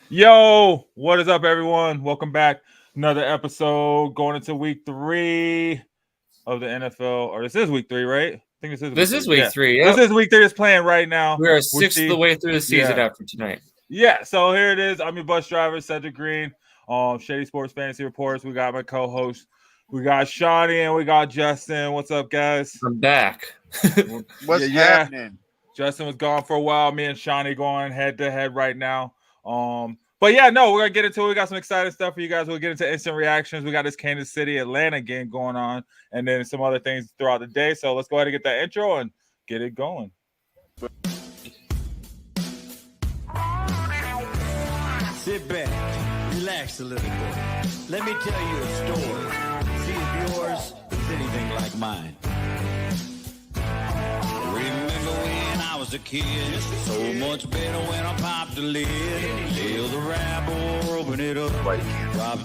Yo, what is up, everyone? Welcome back. Another episode going into week 3 of the NFL. Or this is week 3, right? I think This is week 3. Yep. This is week 3. It's playing right now. We are sixth of the way through the season after tonight. Yeah, so here it is. I'm your bus driver, Cedric Green. Shady Sports Fantasy Reports. We got my co-host. We got Seany and we got Justin. What's up, guys? I'm back. What's happening? Justin was gone for a while. Me and Seany going head to head right now. But yeah, no, we're gonna get into it. We got some exciting stuff for you guys. We'll get into instant reactions. We got this Kansas City Atlanta game going on, and then some other things throughout the day. So let's go ahead and get that intro and get it going. Sit back, relax a little bit. Let me tell you a story. See if yours is anything like mine. Remember when I was a kid? So much better when I popped the lid. Feel the rabble, open it up.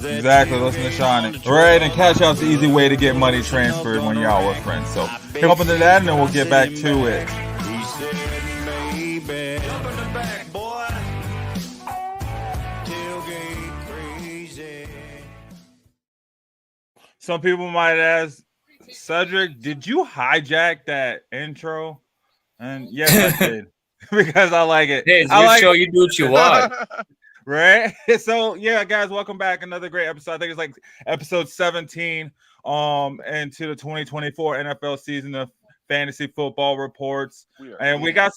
Exactly, listen to Seany. Right, and Cash Out's the easy way to get money transferred when you're out with friends. So jump into that and then we'll get back to it. He said, baby, jump in the back, boy. Tailgate crazy. Some people might ask, Cedric, did you hijack that intro? And yes, I did. Because I like it. Hey, it's your show. You do what you want. Right? So, yeah, guys, welcome back. Another great episode. I think it's like episode 17 into the 2024 NFL season of fantasy football reports. And we got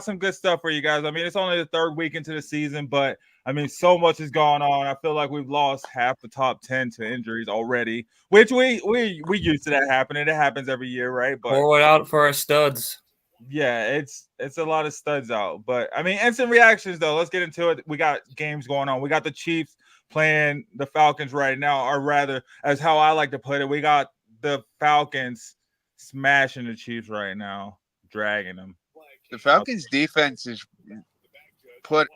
some good stuff for you guys. I mean, it's only the third week into the season, but I mean, so much has gone on. I feel like we've lost half the top 10 to injuries already, which we used to that happening. It happens every year, right? But pour it out for our studs. Yeah, it's a lot of studs out. But I mean, instant reactions though. Let's get into it. We got games going on. We got the Chiefs playing the Falcons right now, or rather, as how I like to put it, we got the Falcons smashing the Chiefs right now, dragging them. The Falcons defense is put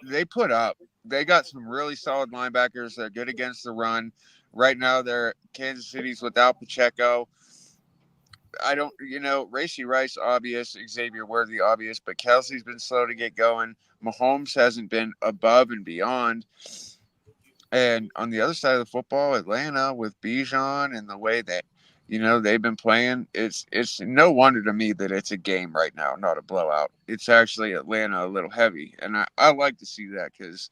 up. They got some really solid linebackers that are good against the run. Right now, they're Kansas City's without Pacheco. Racey Rice, obvious. Xavier Worthy, obvious. But Kelsey's been slow to get going. Mahomes hasn't been above and beyond. And on the other side of the football, Atlanta with Bijan and the way that, they've been playing, it's no wonder to me that it's a game right now, not a blowout. It's actually Atlanta a little heavy. And I like to see that because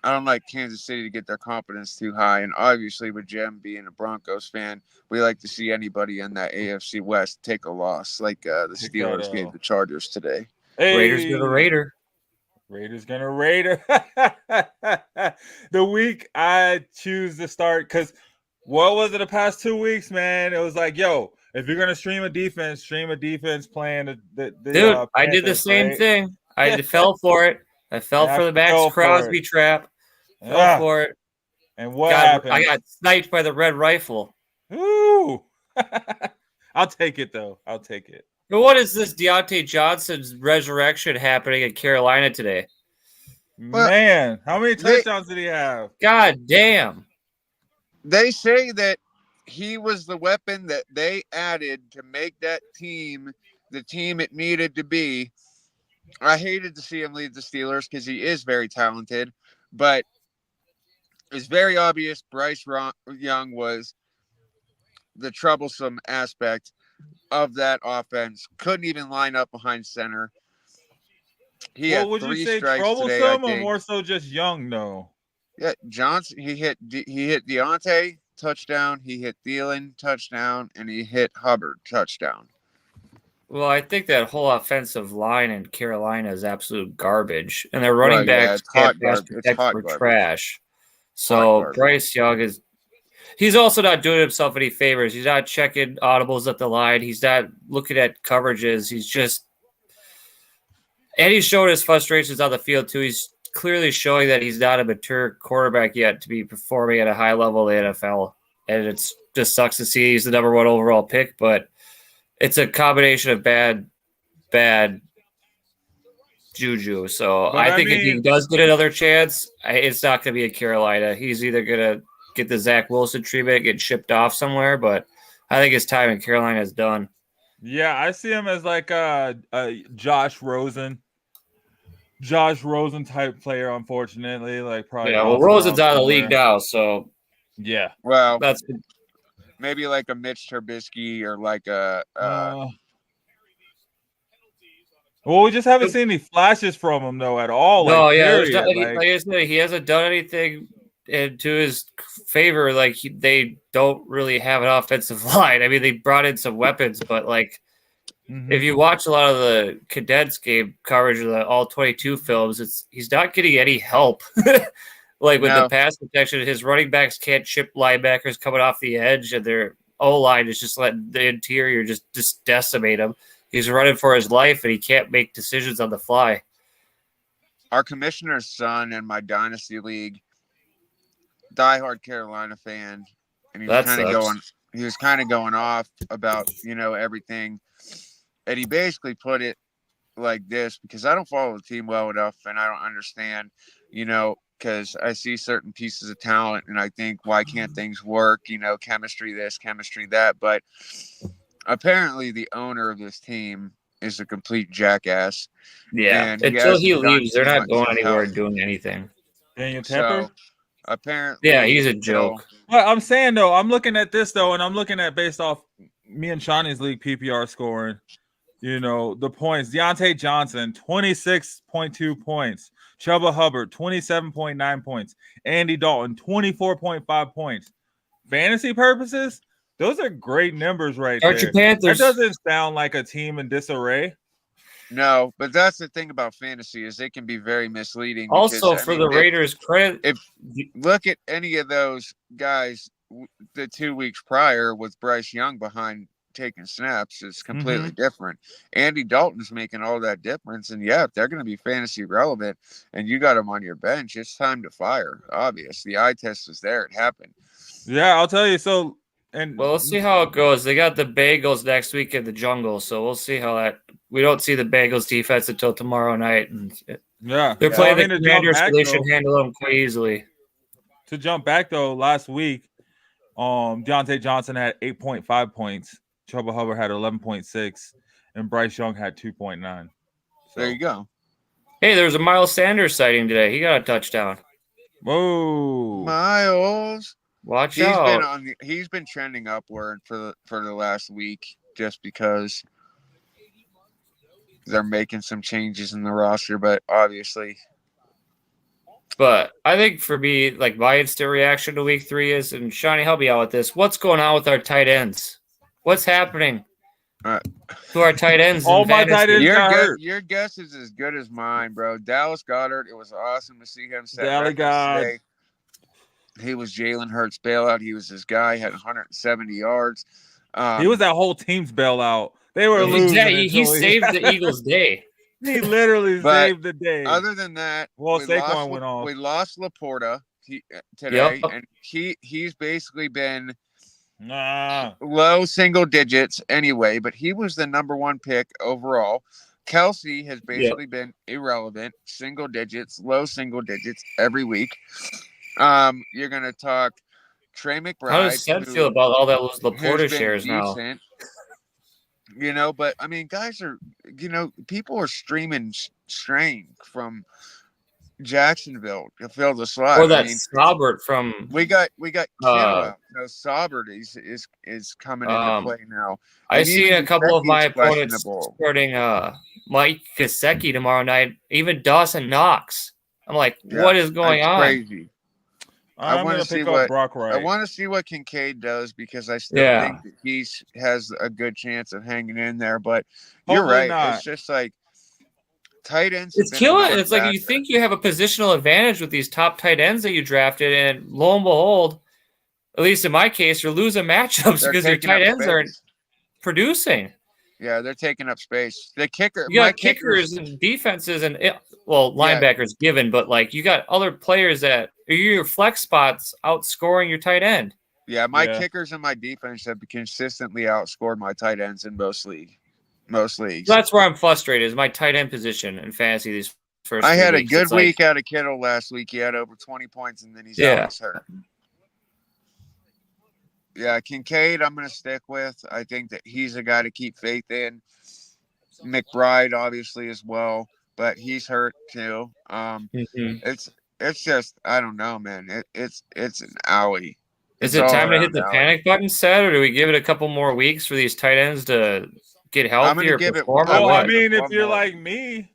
I don't like Kansas City to get their confidence too high. And obviously with Jem being a Broncos fan, we like to see anybody in that AFC West take a loss like the Steelers gave the Chargers today. Hey. Raiders gonna Raider. Raiders gonna Raider. The week I choose to start, because what was it the past 2 weeks, man? It was like, yo, if you're gonna stream a defense playing the dude. I did the same thing. I fell for it. I fell for the Max Crosby trap. Fell for it. And what happened? I got sniped by the red rifle. Ooh. I'll take it, though. I'll take it. But what is this Deontay Johnson's resurrection happening in Carolina today? Man, how many touchdowns did he have? God damn. They say that he was the weapon that they added to make that team the team it needed to be. I hated to see him leave the Steelers because he is very talented, but it's very obvious Bryce Young was the troublesome aspect of that offense. Couldn't even line up behind center. He had would 3 you say strikes troublesome today, or more so just young, though? Yeah, Johnson. He hit Deontay touchdown. He hit Thielen touchdown, and he hit Hubbard touchdown. Well, I think that whole offensive line in Carolina is absolute garbage, and their running backs were trash. So Bryce Young he's also not doing himself any favors. He's not checking audibles at the line. He's not looking at coverages. And he's showing his frustrations on the field too. He's clearly showing that he's not a mature quarterback yet to be performing at a high level in the NFL. And it just sucks to see he's the number 1 overall pick, but it's a combination of bad juju. So I think if he does get another chance, it's not going to be in Carolina. He's either going to get the Zach Wilson treatment, get shipped off somewhere, but I think his time in Carolina is done. Yeah, I see him as like a Josh Rosen. Josh Rosen type player, unfortunately. Like probably. Yeah, well, bounce Rosen's around out of the league somewhere. now, so Yeah. Well, that's maybe like a Mitch Trubisky or like a. Well, we just haven't seen any flashes from him though at all. no, Like yeah. There's period. like I said, he hasn't done anything to his favor. Like they don't really have an offensive line. I mean, they brought in some weapons, but like if you watch a lot of the condensed game coverage of the all 22 films, he's not getting any help. Like with the pass protection, his running backs can't chip linebackers coming off the edge, and their O line is just letting the interior just decimate him. He's running for his life, and he can't make decisions on the fly. Our commissioner's son in my dynasty league, diehard Carolina fan, and he was kind of going off about everything, and he basically put it like this, because I don't follow the team well enough, and I don't understand, because I see certain pieces of talent, and I think, why can't things work? Chemistry this, chemistry that, but apparently the owner of this team is a complete jackass. Yeah, and until he leaves, they're not going anywhere and doing anything. Daniel Tepper? So apparently, yeah, he's a joke. Well, I'm saying though, I'm looking at this though, and I'm looking at based off me and Shawnee's league PPR scoring. The points. Deontay Johnson, 26.2 points. Chuba Hubbard, 27.9 points. Andy Dalton, 24.5 points. Fantasy purposes, those are great numbers right there. Archie Panthers. That doesn't sound like a team in disarray. No, but that's the thing about fantasy, is they can be very misleading. Also, for the Raiders, credit. If look at any of those guys, the 2 weeks prior with Bryce Young behind taking snaps, is completely different. Andy Dalton's making all that difference, and if they're going to be fantasy relevant, and you got them on your bench, it's time to fire. Obvious, the eye test was there; it happened. Yeah, I'll tell you. So, we'll see how it goes. They got the Bagels next week in the jungle, so we'll see how that. We don't see the Bagels defense until tomorrow night, and they're playing the Commanders, so they should handle them quite easily. To jump back though, last week, Deontay Johnson had 8.5 points. Chuba Hubbard had 11.6, and Bryce Young had 2.9. So. There you go. Hey, there was a Miles Sanders sighting today. He got a touchdown. Whoa, Miles! Watch out! He's been trending upward for the last week, just because they're making some changes in the roster, but obviously. But I think for me, like my instant reaction to week 3 is, and Shawnee, help me out with this. What's going on with our tight ends? What's happening to our tight ends? All my tight ends got hurt. Your guess is as good as mine, bro. Dallas Goedert, it was awesome to see him set records today. He was Jalen Hurts' bailout. He was his guy. Had 170 yards. He was that whole team's bailout. They were losing. He saved the Eagles' day. He literally saved the day. Other than that, Saquon went off. We lost Laporta today, and he's basically been low single digits anyway. But he was the number 1 pick overall. Kelsey has basically been irrelevant, single digits, low single digits every week. You're gonna talk Trey McBride. How does Seth feel about all that Laporta shares decent, now? But I mean, guys are, people are streaming straying from Jacksonville to fill the slot. Or that Saubert from. We got Kittle out. So Saubert is coming into play now. I see a couple of my opponents starting Mike Gesicki tomorrow night. Even Dawson Knox. I'm like, what is going on? Crazy. I want to pick up Brock Wright. I want to see what Kincaid does, because I still think that he has a good chance of hanging in there. But you're right. Not. It's just like tight ends. It's killing. It's like you think you have a positional advantage with these top tight ends that you drafted, and lo and behold, at least in my case, you're losing matchups because your tight ends aren't producing. Yeah, they're taking up space. The kicker. You got kickers and defenses and linebackers given, but like you got other players that your flex spots outscoring your tight end. Yeah, my kickers and my defense have consistently outscored my tight ends in most leagues. So that's where I'm frustrated, is my tight end position in fantasy these first. I had a good week out of Kittle last week. He had over 20 points, and then he's always hurt. Yeah, Kincaid, I'm going to stick with. I think that he's a guy to keep faith in. McBride, obviously, as well. but he's hurt too. It's just I don't know, man. It's an owie. Is It's it all time to hit around the owie. panic button set, or do we give it a couple more weeks for these tight ends to get I'm healthy gonna or give it. perform? Well, Or I what? mean, if One you're more. like me,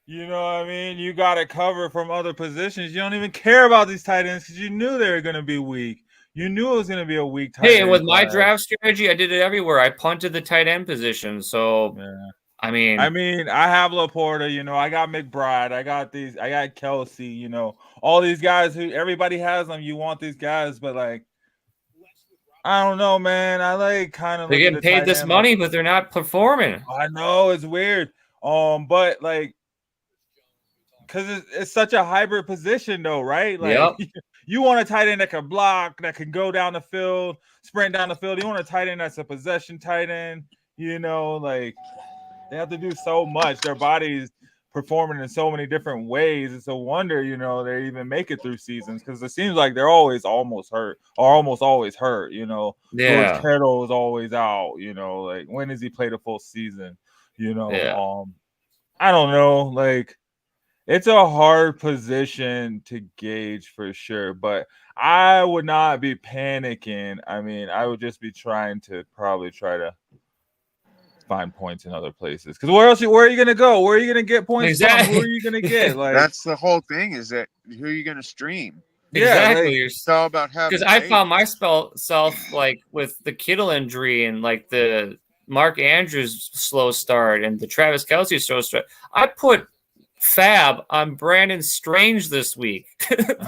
you know what I mean? You got it covered from other positions. You don't even care about these tight ends because you knew they were going to be weak. You knew it was going to be a weak tight Hey, end and with my class. draft strategy, I did it everywhere. I punted the tight end position. So, Yeah. I mean, I have Laporta, you know, I got McBride, I got Kelsey, you know, all these guys who everybody has them. You want these guys, but like, I don't know, man. I like kind of they're look at getting the paid tight this end money, but they're not performing. I know it's weird. But like, because it's such a hybrid position, though, right? Like, Yep. you want a tight end that can block, that can go down the field, sprint down the field. You want a tight end that's a possession tight end. You know, like they have to do so much. Their bodies performing in so many different ways. It's a wonder, you know, they even make it through seasons because it seems like they're always almost hurt or almost always hurt. You know, George Yeah. Kittle is always out. You know, like when does he play the full season? You know, Yeah. I don't know, like. It's a hard position to gauge for sure, but I would not be panicking. I mean, I would just be trying to probably try to find points in other places. Because where are you gonna go? Where are you gonna get points from? Who are Exactly. you gonna get? Like That's the whole thing. Is that who are you gonna stream? yeah, Exactly. like It's all about having. Because I faith. found myself like with the Kittle injury and like the Mark Andrews slow start and the Travis Kelce slow start. I put Fab on Brandon Strange this week.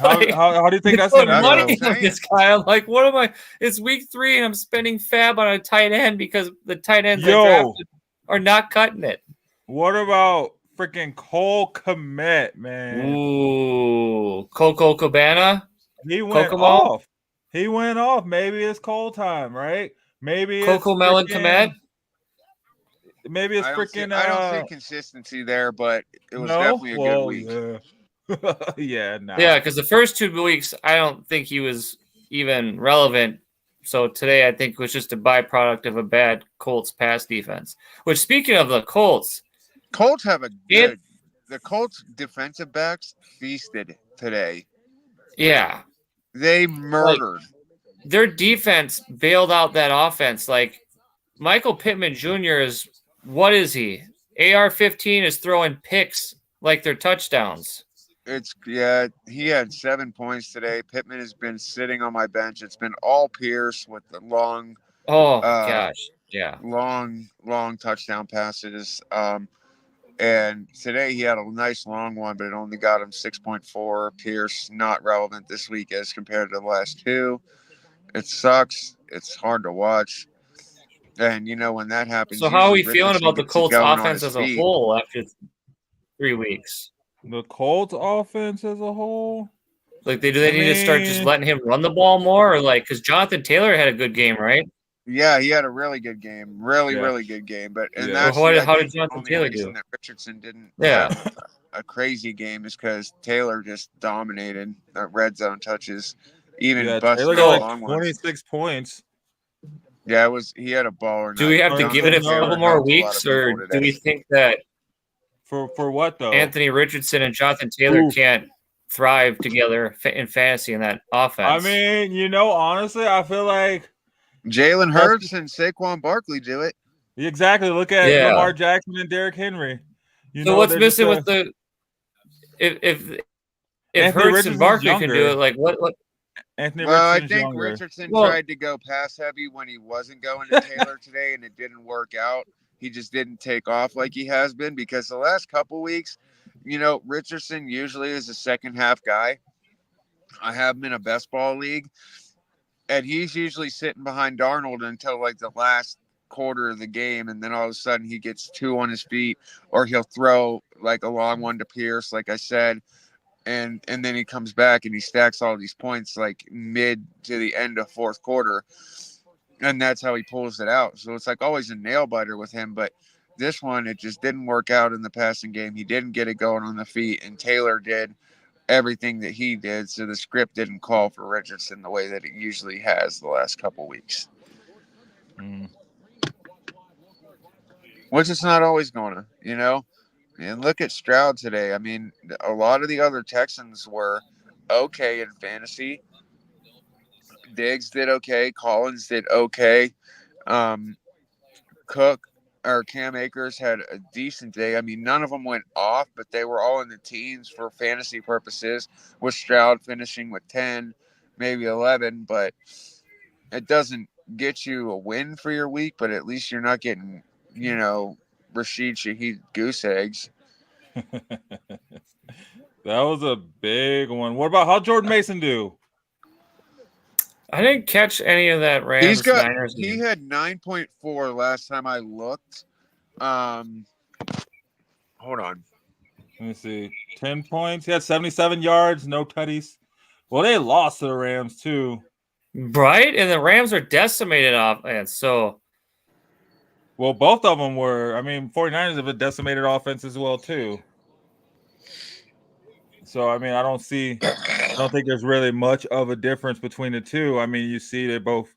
Like, how do you think that's put gonna That's what I'm money go? on saying. this guy. I'm like, what am I? It's week 3 and I'm spending Fab on a tight end because the tight ends I Yo, drafted are not cutting it. what about freaking Cole Kmet, man? Ooh, Coco Cabana, He went Kokomo, off. He went off. Maybe it's Cole time, right? Maybe it's Coco Melon Komet. maybe it's I don't see. freaking I don't see consistency there, but it was no. definitely a good Well, week. yeah, yeah, nah. Yeah, because the first 2 weeks, I don't think he was even relevant. So today, I think was just a byproduct of a bad Colts pass defense. Which, speaking of the Colts, Colts have a good. The Colts defensive backs feasted today. yeah, They murdered. their defense bailed out that offense. Like Michael Pittman Jr. What is he? AR-15 is throwing picks like they're touchdowns. He had 7 points today. Pittman has been sitting on my bench. It's been all Pierce with the long, Oh gosh, yeah. long touchdown passes. And today he had a nice long one, but it only got him 6.4. Pierce not relevant this week as compared to the last 2. It sucks. It's hard to watch. And you know when that happens, So how are we usually feeling Richardson about the gets it Colts going on offense his as a feet. whole after 3 weeks? The Colts offense as a whole. Like do they need to start just letting him run the ball more, or like because Jonathan Taylor had a good game, right? Yeah, he had a really good game, really good game. But and that's How I did think the Jonathan only Taylor reason do? that Richardson didn't Yeah. have a crazy game is because Taylor just dominated red zone touches, even Yeah, busting Taylor out got long like ones. 26 points. Yeah, he had a baller. Do we have to give it a couple more weeks, or do we think that For what though? Anthony Richardson and Jonathan Taylor can't thrive together in fantasy in that offense? I mean, you know, honestly, I feel like Jalen Hurts and Saquon Barkley do it. Exactly. Look at Lamar Jackson and Derrick Henry. So what's missing with the if Hurts and Barkley can do it, like what? Anthony I Richardson's think younger. Richardson tried to go pass heavy when he wasn't going to Taylor today, and it didn't work out. He just didn't take off like he has been because the last couple weeks, you know, Richardson usually is a second half guy. I have him in a best ball league, and he's usually sitting behind Darnold until like the last quarter of the game, and then all of a sudden he gets 2 on his feet, or he'll throw like a long one to Pierce, like I said. And then he comes back and he stacks all these points like mid to the end of fourth quarter. And that's how he pulls it out. So it's like always a nail biter with him. But this one, it just didn't work out in the passing game. He didn't get it going on the feet. And Taylor did everything that he did. So the script didn't call for Richardson the way that it usually has the last couple weeks. Which it's not always going to, you know. And look at Stroud today. I mean, a lot of the other Texans were okay in fantasy. Diggs did okay. Collins did okay. Cook or Cam Akers had a decent day. I mean, none of them went off, but they were all in the teens for fantasy purposes, with Stroud finishing with 10, maybe 11. But it doesn't get you a win for your week, but at least you're not getting, Rashid Shaheed goose eggs. That was a big one. What about how Jordan Mason do? I didn't catch any of that Rams Niners. He had 9.4 last time I looked. Hold on. Let me see. 10 points. He had 77 yards, no tutties. Well, they lost to the Rams too. Right? And the Rams are decimated offense. So, well, both of them were. I mean, 49ers have a decimated offense as well too. So, I mean, I don't think there's really much of a difference between the two. I mean, you see they both.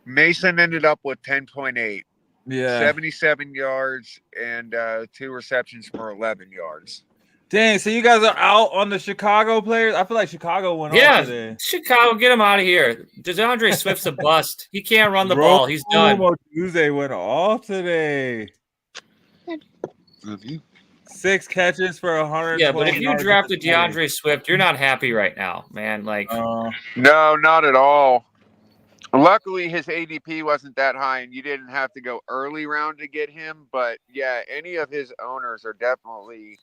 Mason ended up with 10.8. Yeah. 77 yards and 2 receptions for 11 yards. Dang, so you guys are out on the Chicago players? I feel like Chicago went off today. Chicago, get him out of here. DeAndre Swift's a bust. He can't run the ball. He's done. Tuesday went off today. Love you. 6 catches for 100. Yeah, but if you drafted DeAndre Swift, you're not happy right now, man. Like, no, not at all. Luckily, his ADP wasn't that high, and you didn't have to go early round to get him. But yeah, any of his owners are definitely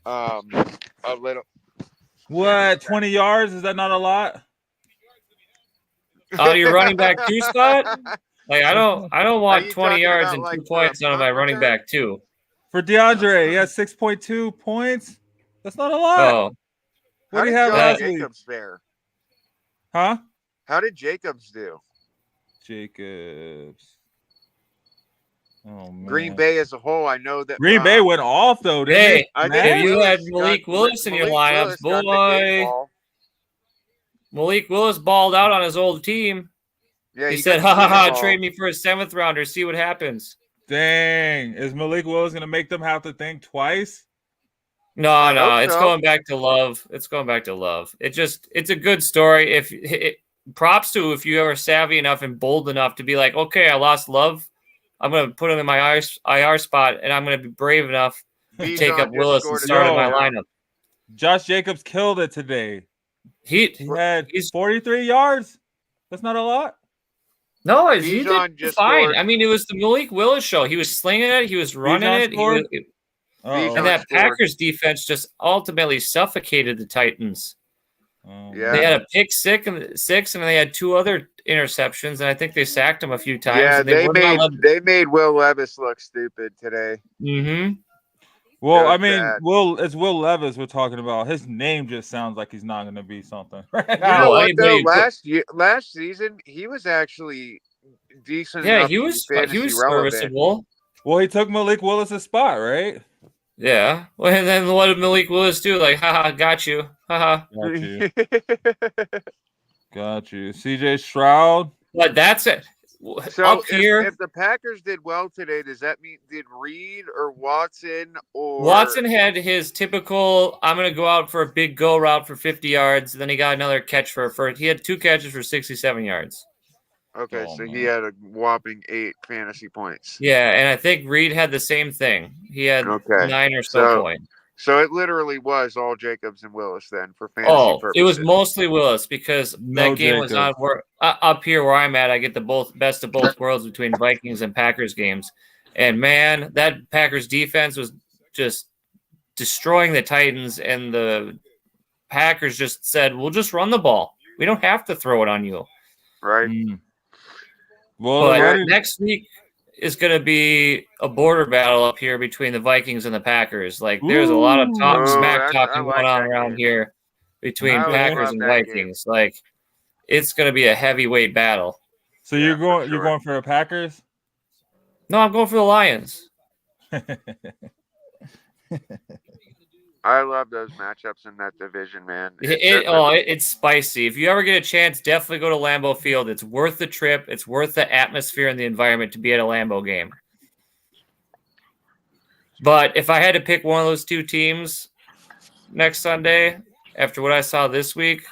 a little. What, 20 yards? Is that not a lot? Oh, your running back 2 spot? Like, I don't want 20 yards and 2 points out of my running back 2. For DeAndre, he has 6.2 points. That's not a lot. Oh, What do you have last week? Jacobs there? Huh? How did Jacobs do? Jacobs. Oh man. Green Bay as a whole, I know that Green Bay went off though. Hey, if you had Malik Willis in your lineups, boy. Malik Willis balled out on his old team. Yeah, he said, "Ha, trade me for a 7th rounder. See what happens." Dang, is Malik Willis gonna make them have to think twice? No, it's going back to Love. It's going back to Love. It's a good story. Props to if you ever savvy enough and bold enough to be like, okay, I lost Love. I'm going to put him in my IR spot, and I'm going to be brave enough to take up Willis and start in my lineup. Josh Jacobs killed it today. He had 43 yards. That's not a lot. No, he did fine. Scored. I mean, it was the Malik Willis show. He was slinging it. He was running it. And that Packers defense just ultimately suffocated the Titans. Yeah. They had a pick 6, and they had 2 other interceptions, and I think they sacked him a few times. Yeah, they made Will Levis look stupid today. Mm-hmm. Well, I mean, it's Will Levis we're talking about. His name just sounds like he's not going to be something. You know what, though? Last season, he was actually decent. Yeah, he was serviceable. Well, he took Malik Willis' spot, right? Yeah. Well, and then what did Malik Willis do? Like, haha, got you. Haha. Got you. Got you. CJ Stroud. But that's it. So up here, if the Packers did well today, does that mean did Reed or Watson or Watson had his typical I'm going to go out for a big go route for 50 yards. Then he got another catch for a first. He had 2 catches for 67 yards. Okay, so he had a whopping 8 fantasy points. Yeah, and I think Reed had the same thing. He had 9 or so points. So it literally was all Jacobs and Willis then for fantasy purposes. It was mostly Willis because that game was on up here where I'm at. I get the best of both worlds between Vikings and Packers games. And, man, that Packers defense was just destroying the Titans, and the Packers just said, we'll just run the ball. We don't have to throw it on you. Right. But next week is going to be a border battle up here between the Vikings and the Packers. Like, there's a lot of smack talking going on around here between Packers and Vikings. Like, it's going to be a heavyweight battle. So you're going for the Packers? No, I'm going for the Lions. I love those matchups in that division, man. It's spicy. If you ever get a chance, definitely go to Lambeau Field. It's worth the trip. It's worth the atmosphere and the environment to be at a Lambeau game. But if I had to pick one of those two teams next Sunday, after what I saw this week,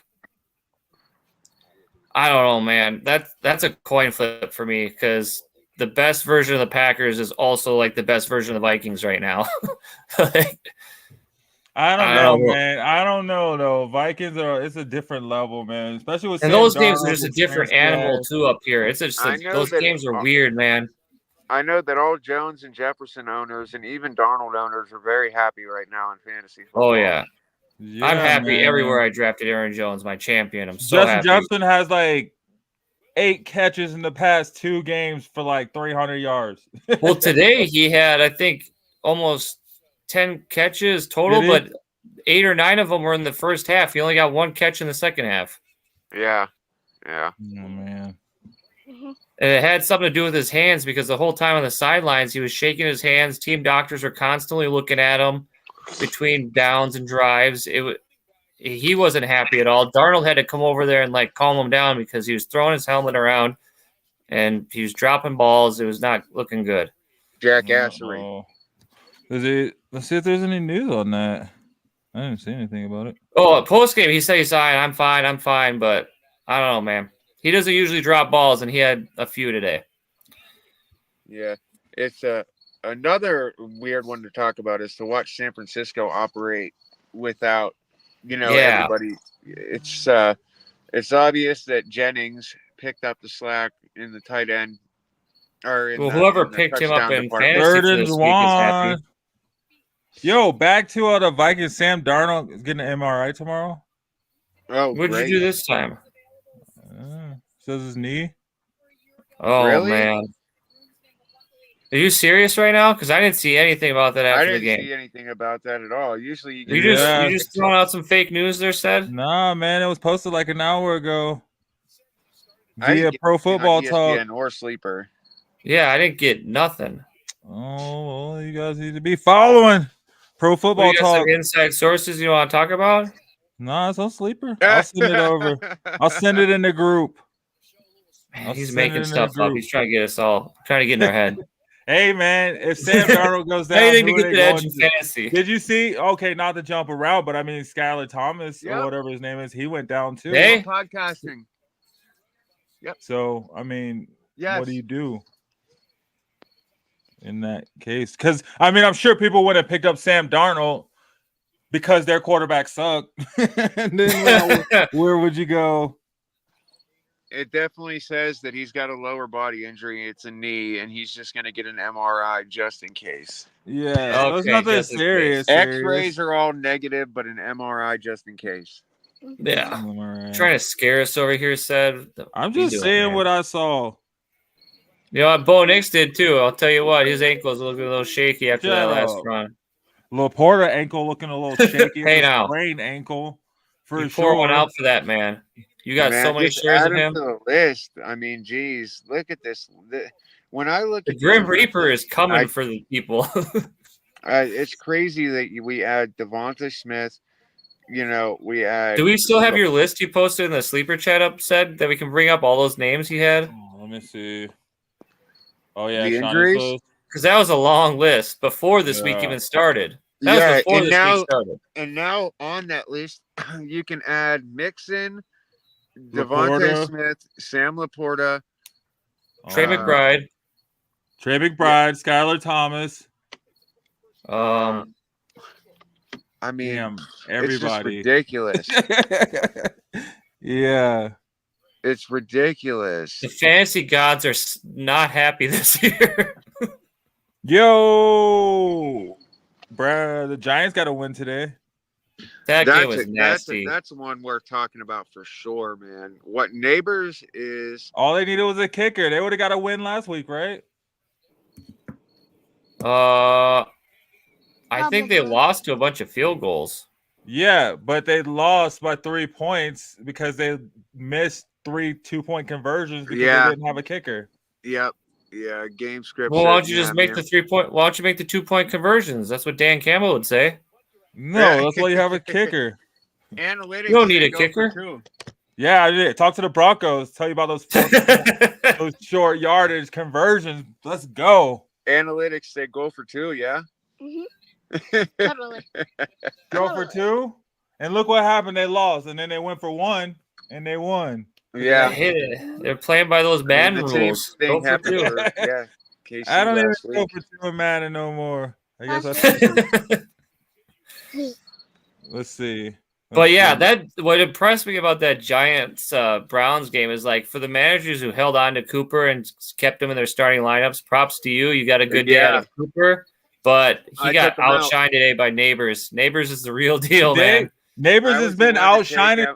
I don't know, man. That's a coin flip for me because the best version of the Packers is also like the best version of the Vikings right now. I don't know, man. I don't know though. Vikings it's a different level, man. Especially with and Sam those games are Darnold, just a different animal too up here. It's just those games are weird, man. I know that all Jones and Jefferson owners and even Darnold owners are very happy right now in fantasy football. Oh yeah, I'm happy man. everywhere I drafted Aaron Jones, my champion. I'm so Justin happy. Jefferson has like 8 catches in the past 2 games for like 300 yards. Well, today he had, I think, almost 10 catches total, but 8 or 9 of them were in the first half. He only got 1 catch in the second half. Yeah. Oh, man. And it had something to do with his hands because the whole time on the sidelines, he was shaking his hands. Team doctors were constantly looking at him between downs and drives. He wasn't happy at all. Darnold had to come over there and like calm him down because he was throwing his helmet around and he was dropping balls. It was not looking good. Jackassery. Let's see if there's any news on that. I didn't see anything about it. Oh, post game, he said he's fine. I'm fine. But I don't know, man. He doesn't usually drop balls, and he had a few today. Yeah, it's another weird one to talk about is to watch San Francisco operate without, everybody. It's obvious that Jennings picked up the slack in the tight end. Whoever picked him up in fantasy this week is happy. Yo, back to the Vikings. Sam Darnold is getting an MRI tomorrow. Oh, what'd you do this time? Says his knee. Oh, really? Man. Are you serious right now? Because I didn't see anything about that after the game. I didn't see anything about that at all. Usually you just throwing out some fake news there, said? Nah, man. It was posted like an hour ago. Via Pro Football Talk. Or Sleeper. Yeah, I didn't get nothing. Oh, well, you guys need to be following Pro Football Talk. Some inside sources you want to talk about? Nah, it's on Sleeper. I'll send it over. I'll send it in the group. Man, he's making stuff up. He's trying to get us all, trying to get in our head. Hey, man, if Sam Darnold goes down, anything to get the edge in fantasy. Did you see? Okay, not to jump around, but I mean, Skylar Thomas or whatever his name is, he went down too. Hey, podcasting. Yep. So, I mean, what do you do in that case? Because, I mean, I'm sure people would have picked up Sam Darnold because their quarterback sucked. And then where would you go? It definitely says that he's got a lower body injury. It's a knee, and he's just going to get an MRI just in case. Yeah, okay, it's nothing serious. X-rays are all negative, but an MRI just in case. Yeah. Trying to scare us over here, said. I'm just saying what I saw. You know what Bo Nix did too. I'll tell you what, his ankle's looking a little shaky after that last run. Laporta ankle looking a little shaky. Hey now, sprained ankle for sure. Pour one out for that man. You got so many shares of him. To the list. I mean, geez, look at this. When I look at the Grim Reaper is coming for the people. It's crazy that we add Devonta Smith. We add. Do we still have your list you posted in the sleeper chat up? Said that we can bring up all those names you had. Let me see. Oh yeah, the injuries. Because that was a long list before this week even started. That was before this week started. And now on that list, you can add Mixon, Devontae Smith, Sam Laporta, Trey McBride, Skylar Thomas. I mean, damn, everybody. It's ridiculous. Yeah. It's ridiculous. The fantasy gods are not happy this year. Yo, bruh, the Giants got to win today. That game was nasty. That's one worth talking about for sure, man. What Neighbors is... All they needed was a kicker. They would have got a win last week, right? I think they lost to a bunch of field goals. Yeah, but they lost by 3 points because they missed 3 2-point conversions because they didn't have a kicker. Yep. Yeah, game script. Well, why don't you just make the 3-point? Why don't you make the 2-point conversions? That's what Dan Campbell would say. No, that's why you have a kicker. Analytics. You don't need a kicker. Yeah, I did. Talk to the Broncos. Tell you about those those short yardage conversions. Let's go. Analytics say go for 2. Yeah. Totally. Go for 2, and look what happened. They lost, and then they went for 1, and they won. Yeah. Hit it. They're playing by those Madden the same rules. thing Go for happened 2. for KC I don't even last go week. for 2 in Madden no more. I guess Last that's Let's see. But yeah, that what impressed me about that Giants Browns game is like for the managers who held on to Cooper and kept him in their starting lineups. Props to you. You got a good day out of Cooper, but he got outshined today by Neighbors. Neighbors is the real deal, man. Neighbors has been outshining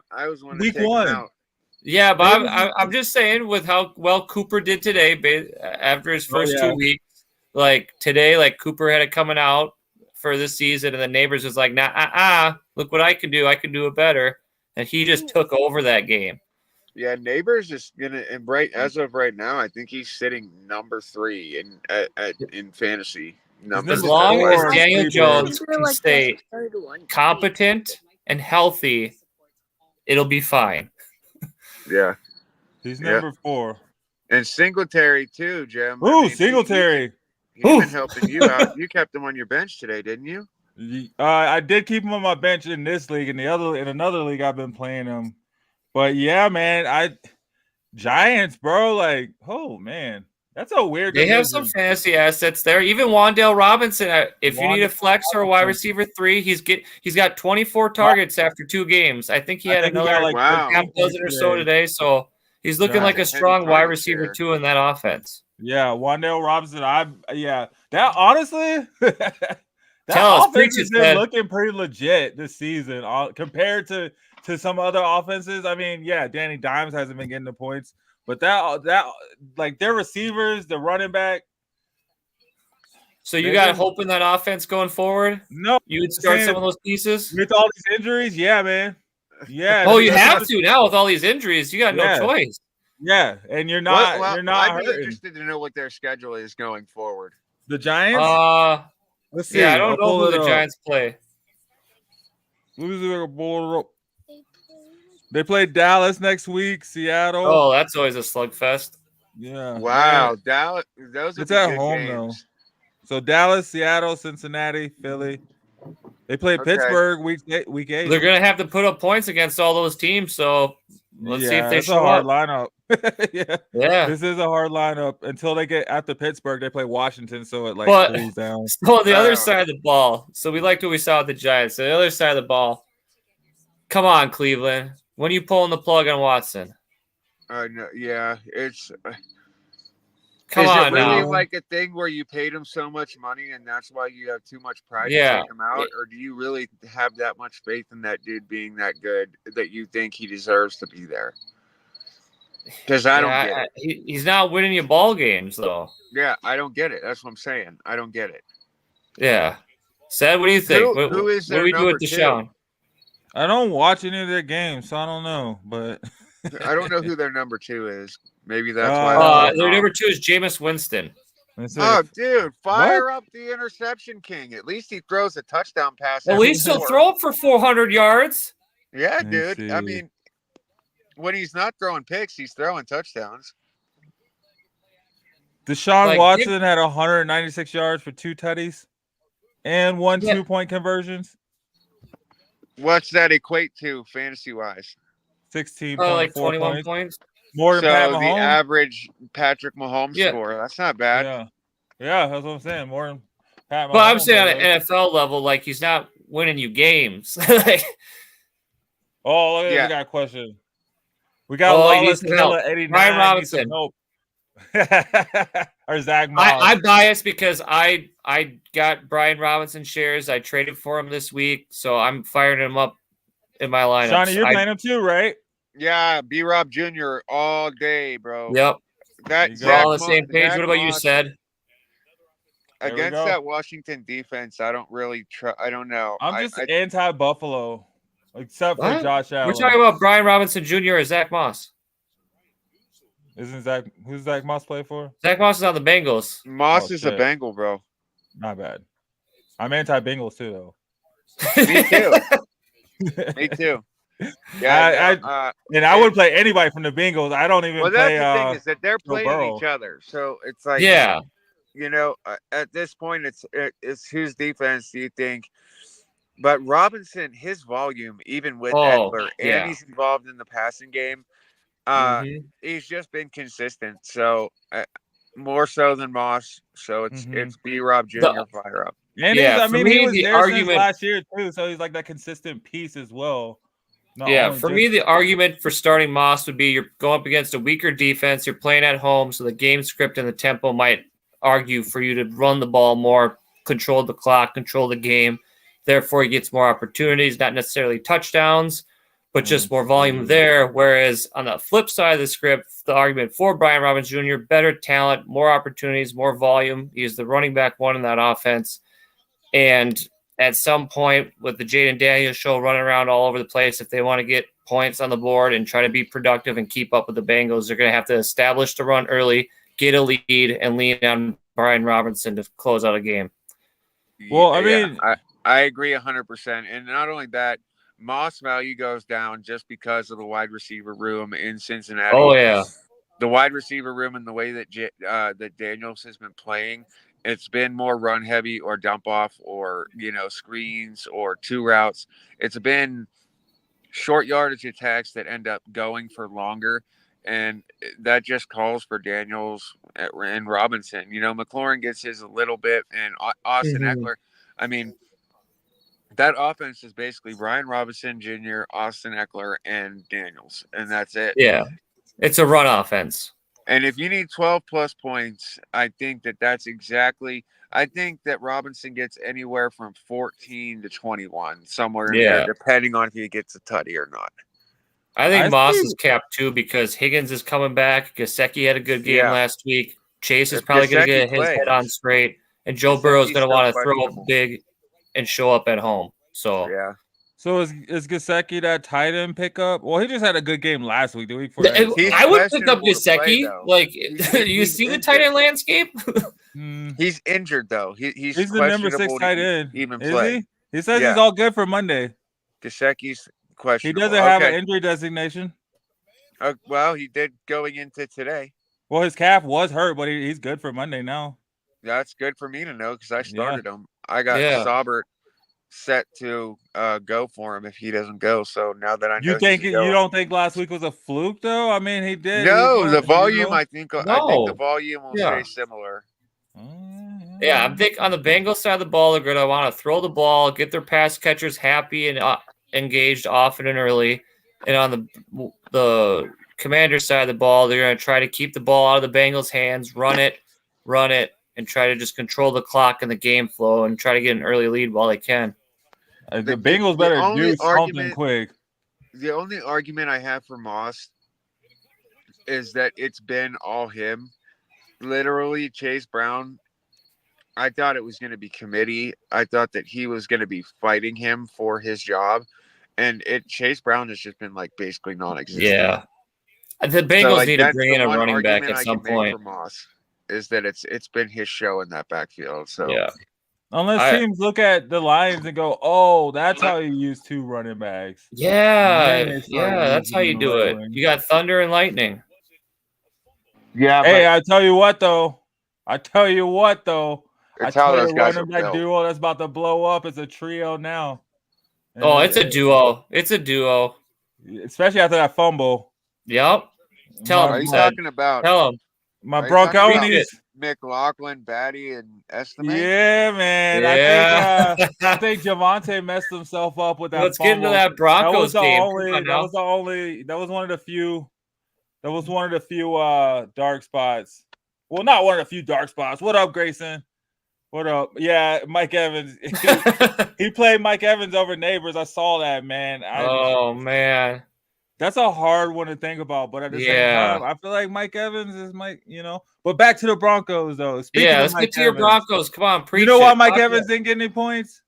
week 1. Yeah, but I'm just saying with how well Cooper did today after his first 2 weeks. Like today, like Cooper had it coming out for this season, and the Neighbors was like, nah, look what I can do. I can do it better. And he just took over that game. Yeah, Neighbors is gonna, and as of right now, I think he's sitting number 3 in fantasy. As long as Daniel Jones can stay competent and healthy, it'll be fine. Yeah. He's number 4. And Singletary too, Jim. Ooh, Singletary. He's been helping you out. You kept him on your bench today, didn't you? I did keep him on my bench in this league. In another league, I've been playing him. But yeah, man, Giants, bro. Like, oh man, that's a weird. They have some fantasy assets there. Even Wan'Dale Robinson. If you need a flex or a wide receiver 3, he's got 24 targets after 2 games. I think he had another half dozen or so today. So he's looking like a strong wide receiver 2 in that offense. Yeah, Wan'Dale Robinson. That honestly, that Tell offense has been looking pretty legit this season compared to some other offenses. I mean, yeah, Danny Dimes hasn't been getting the points, but that like their receivers, the running back. So you got hope in that offense going forward? No, you would start some of those pieces with all these injuries. Yeah, man. Yeah. Oh, you have to now with all these injuries. You got no choice. Yeah, and you're not. I'd be interested to know what their schedule is going forward. The Giants. Let's see. Yeah, I don't know who the Giants play. They play Dallas next week. Seattle. Oh, that's always a slugfest. Yeah. Wow, man. Dallas. Those it's at home games. though. So Dallas, Seattle, Cincinnati, Philly. They play Pittsburgh week 8. They're gonna have to put up points against all those teams. So let's see if they show up. It's a hard lineup. yeah. This is a hard lineup until they get after Pittsburgh. They play Washington, so it cools down. So the other side of the ball. So we liked what we saw with the Giants. So the other side of the ball. Come on, Cleveland. When are you pulling the plug on Watson? No, yeah, it's. Come on, really now. like a thing where you paid him so much money and that's why you have too much pride to take him out, or do you really have that much faith in that dude being that good that you think he deserves to be there? Because I don't get it. He's not winning you ball games though. Yeah, I don't get it. That's what I'm saying. I don't get it. Yeah, Sad, what do you think? Who is what do we do with Deshaun? I don't watch any of their games, so I don't know. But I don't know who their number 2 is. Maybe that's why. Their number 2 is Jameis Winston. Oh, dude, fire up the interception king. At least he throws a touchdown pass. At least he'll throw it for 400 yards. Yeah, dude. I mean, when he's not throwing picks, he's throwing touchdowns. Deshaun Watson had 196 yards for 2 tutties and 1 2-point conversions. What's that equate to fantasy-wise? 16 like 21 points. More than Pat Mahomes. The average Patrick Mahomes score. That's not bad. Yeah, that's what I'm saying. More than Pat Mahomes. But I'm saying on an NFL level, like he's not winning you games. Like, look at we got a question. We got Lawless Killer 89. Brian Robinson. Or Zach Moss. I biased because I got Brian Robinson shares. I traded for him this week, so I'm firing him up in my lineup. Shawnee, you're playing him too, right? Yeah, B-Rob Jr. all day, bro. Yep. We're all on the same page. What about you, Said? Against that Washington defense, I don't really try. I don't know. I'm just anti-Buffalo, except for Josh Allen. We're talking about Brian Robinson Jr. or Zach Moss. Who's Zach Moss play for? Zach Moss is on the Bengals. Moss is a Bengal, bro. Not bad. I'm anti-Bengals too, though. Me too. Me too. Yeah, I wouldn't play anybody from the Bengals. I don't even play. That's the thing is that they're playing each other, so it's like At this point, it's whose defense do you think? But Robinson, his volume, even with Eckler, and he's involved in the passing game. He's just been consistent. So more so than Moss. So it's B-Rob Jr. fire up. And Yeah, I for mean, me, he was the there since argument- last year too, so he's like that consistent piece as well. For me, the argument for starting Moss would be you're going up against a weaker defense. You're playing at home, so the game script and the tempo might argue for you to run the ball more, control the clock, control the game. Therefore, he gets more opportunities, not necessarily touchdowns, but just more volume there. Whereas on the flip side of the script, the argument for Brian Robinson Jr., better talent, more opportunities, more volume. He's the running back one in that offense. And at some point with the Jaden Daniels show running around all over the place, if they want to get points on the board and try to be productive and keep up with the Bengals, they're going to have to establish the run early, get a lead, and lean on Brian Robinson to close out a game. Well, I mean, I agree 100%. And not only that, Moss value goes down just because of the wide receiver room in Cincinnati. Oh, yeah. The wide receiver room and the way that that Daniels has been playing, it's been more run heavy or dump off or, screens or two routes. It's been short yardage attacks that end up going for longer. And that just calls for Daniels and Robinson. McLaurin gets his a little bit, and Austin Eckler. I mean, that offense is basically Brian Robinson Jr., Austin Eckler, and Daniels, and that's it. Yeah, it's a run offense. And if you need 12-plus points, I think that's exactly – I think that Robinson gets anywhere from 14 to 21, somewhere in there, depending on if he gets a tutty or not. I think Moss is capped too because Higgins is coming back. Gesicki had a good game last week. Chase is probably going to get his head on straight. And Joe Burrow is going to want to throw big and show up at home. So So is Gesicki that tight end pickup? Well, he just had a good game last week. The week for I would pick up Gesicki. You see the tight end landscape? He's injured though. He's the number 6 tight end. Even is play. He says he's all good for Monday. Gesicki's questionable. He doesn't have an injury designation. Well, he did going into today. Well, his calf was hurt, but he's good for Monday now. That's good for me to know because I started him. I got Saubert set to go for him if he doesn't go. So now that I know, you don't think last week was a fluke though? I mean, he did. No, the volume. I think the volume will stay similar. Yeah, I think on the Bengals side of the ball, they're going to want to throw the ball, get their pass catchers happy and engaged often and early. And on the Commander side of the ball, they're going to try to keep the ball out of the Bengals' hands, run it, and try to just control the clock and the game flow and try to get an early lead while they can. The Bengals better do something quick. The only argument I have for Moss is that it's been all him. Literally, Chase Brown, I thought it was going to be committee. I thought that he was going to be fighting him for his job. And Chase Brown has just been basically non-existent. Yeah. The Bengals need to bring in a running back at some point. For Moss is that it's been his show in that backfield. So unless teams look at the Lions and go, "Oh, that's how you use 2 running backs." Yeah, that's how you do it. You got thunder and lightning. Yeah. Hey, I tell you what though. It's how those guys running back duo that's about to blow up. It's a trio now. Oh, it's a duo. It's a duo. Especially after that fumble. Yep. Tell him. Talking about? Tell him. My Bronco needs McLaughlin, Batty, and Estimate. Yeah, man. Yeah. I think Javonte messed himself up with that. Let's get into that Broncos game. That was one of the few dark spots. Well, not one of the few dark spots. What up, Grayson? What up? Yeah, Mike Evans. He played Mike Evans over Neighbors. I saw that, man. Man. That's a hard one to think about, but at the same time, I feel like Mike Evans is But back to the Broncos, though. Let's get to your Broncos. Come on, preach. You know why Mike Evans didn't get any points?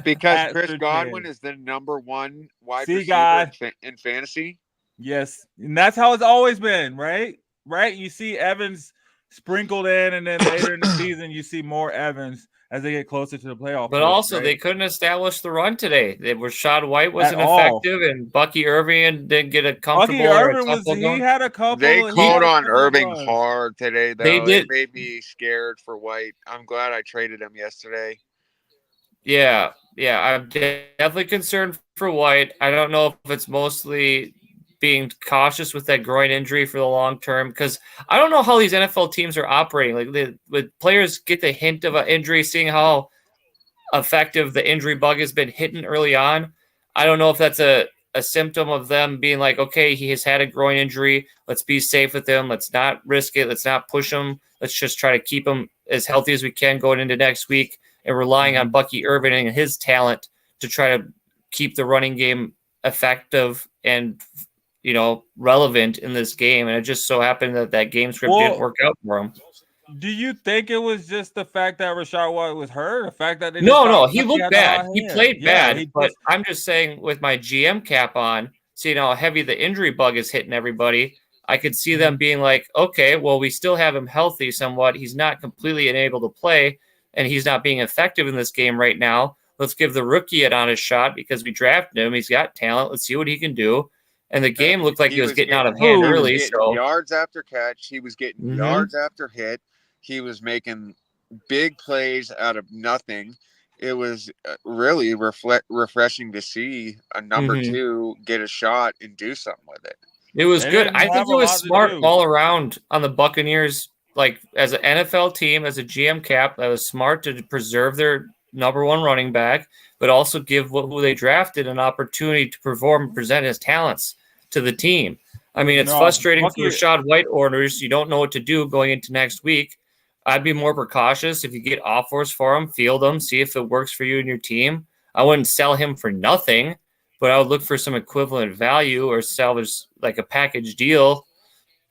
Because Chris Godwin is the number 1 wide receiver in fantasy. Yes, and that's how it's always been, right? Right? You see Evans sprinkled in, and then later in the season you see more Evans as they get closer to the playoff. But push, also, right? they couldn't establish the run today. Rashad White wasn't At all. effective, and Bucky Irving didn't get a comfortable Bucky or a Irvin was couple he going. had a couple. They he called had a on couple Irving runs. hard today, though. They did. It made me scared for White. I'm glad I traded him yesterday. Yeah, I'm definitely concerned for White. I don't know if it's mostly being cautious with that groin injury for the long term, because I don't know how these NFL teams are operating. Like, with players get the hint of an injury, seeing how effective the injury bug has been hitting early on. I don't know if that's a symptom of them being like, okay, he has had a groin injury. Let's be safe with him. Let's not risk it. Let's not push him. Let's just try to keep him as healthy as we can going into next week, and relying on Bucky Irving and his talent to try to keep the running game effective and, relevant in this game. And it just so happened that game script didn't work out for him. Do you think it was just the fact that Rashad White was hurt? The fact that no, he looked bad. He played bad, but I'm just saying, with my GM cap on, seeing how heavy the injury bug is hitting everybody, I could see them being like, okay, well, we still have him healthy somewhat. He's not completely unable to play, and he's not being effective in this game right now. Let's give the rookie an honest shot because we drafted him. He's got talent. Let's see what he can do. And the game looked like he was getting out of hand early. So yards after catch, he was getting yards after hit. He was making big plays out of nothing. It was really refreshing to see a number two get a shot and do something with it. It was good. I think it was smart all around on the Buccaneers. Like, as an NFL team, as a GM cap, that was smart to preserve their number one running back, but also give who they drafted an opportunity to perform and present his talents to the team. I mean, it's frustrating for Rashad White orders. You don't know what to do going into next week. I'd be more precautious. If you get offers for him, field them, see if it works for you and your team. I wouldn't sell him for nothing, but I would look for some equivalent value or salvage like a package deal.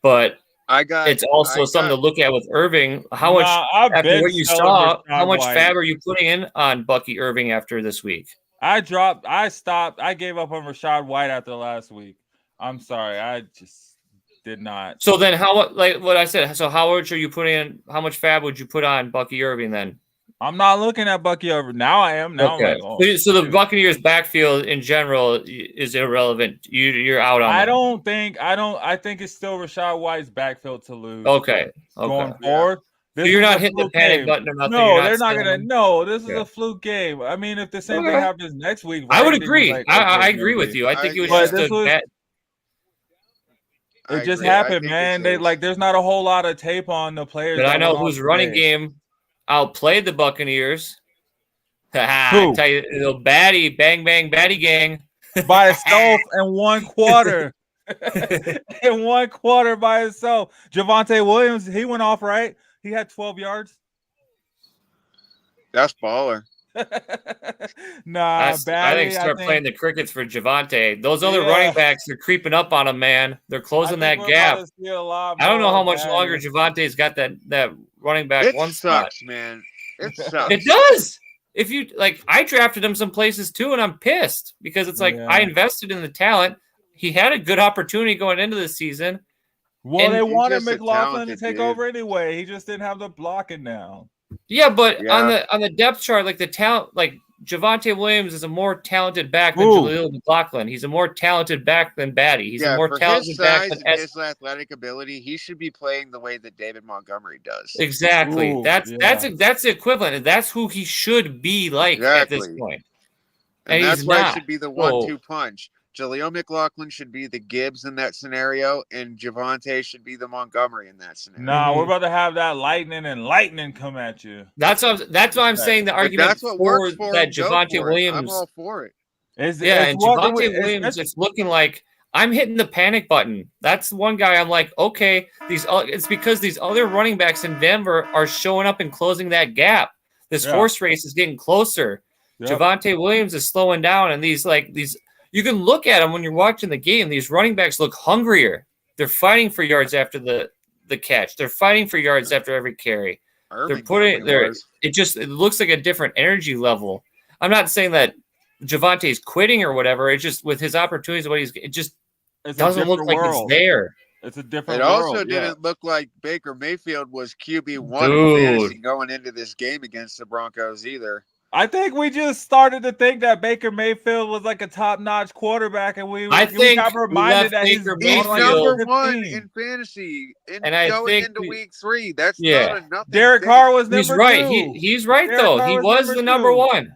But it's also something to look at with Irving. How much after what you saw? How much fab are you putting in on Bucky Irving after this week? I stopped. I gave up on Rashad White after last week. I'm sorry. I just did not. So then like what I said, so how much are you putting in? How much fab would you put on Bucky Irving then? I'm not looking at Bucky Irving. Now I am. Now okay. I'm like, so the Buccaneers backfield in general is irrelevant. You're out on I think it's still Rashad White's backfield to lose. Okay. Going forward. So you're not hitting the panic button or nothing. No, they're not gonna. No, this is a fluke game. I mean, if the same thing happens next week, I would agree. I agree with you. I think it was just bad. It just happened, man. There's not a whole lot of tape on the players. But I know whose running game outplayed the Buccaneers. I tell you, the Batty, bang, bang, Batty gang. By itself in one quarter. In one quarter by itself. Javonte Williams, he went off, right? He had 12 yards. That's baller. I think start playing the crickets for Javonte. Those other running backs are creeping up on him, man. They're closing that gap. I don't know how much longer Javonte's got that running back it one sucks, spot. Man. It sucks. It does. If you I drafted him some places too, and I'm pissed because it's like I invested in the talent. He had a good opportunity going into the season. Well, they wanted McLaughlin to take over anyway. He just didn't have the blocking now. Yeah, but on the depth chart, like the talent, like Javonte Williams is a more talented back than Jaleel McLaughlin. He's a more talented back than Batty. He's a more talented back than his athletic ability. He should be playing the way that David Montgomery does. Exactly. That's the equivalent. That's who he should be like at this point. And that's why it should be the 1-2 punch. Jaleel McLaughlin should be the Gibbs in that scenario, and Javonte should be the Montgomery in that scenario. Nah, we're about to have that lightning come at you. That's what I'm saying. The argument for that Javonte Williams. I'm all for it. And Javonte Williams, it's looking like I'm hitting the panic button. That's one guy I'm like, okay, it's because these other running backs in Denver are showing up and closing that gap. This horse race is getting closer. Yep. Javonte Williams is slowing down, and these you can look at them when you're watching the game. These running backs look hungrier. They're fighting for yards after the catch. They're fighting for yards after every carry. It looks like a different energy level. I'm not saying that Javante's quitting or whatever. It's just with his opportunities, it just doesn't look like it's there. It's a different It world. also yeah. didn't look like Baker Mayfield was QB1 Dude. in fantasy going into this game against the Broncos either. I think we just started to think that Baker Mayfield was like a top-notch quarterback, and we got reminded that he's number one in fantasy going into week 3. That's not a nothing. Derek Carr was number He's right. 2. He's right though. He was the number 1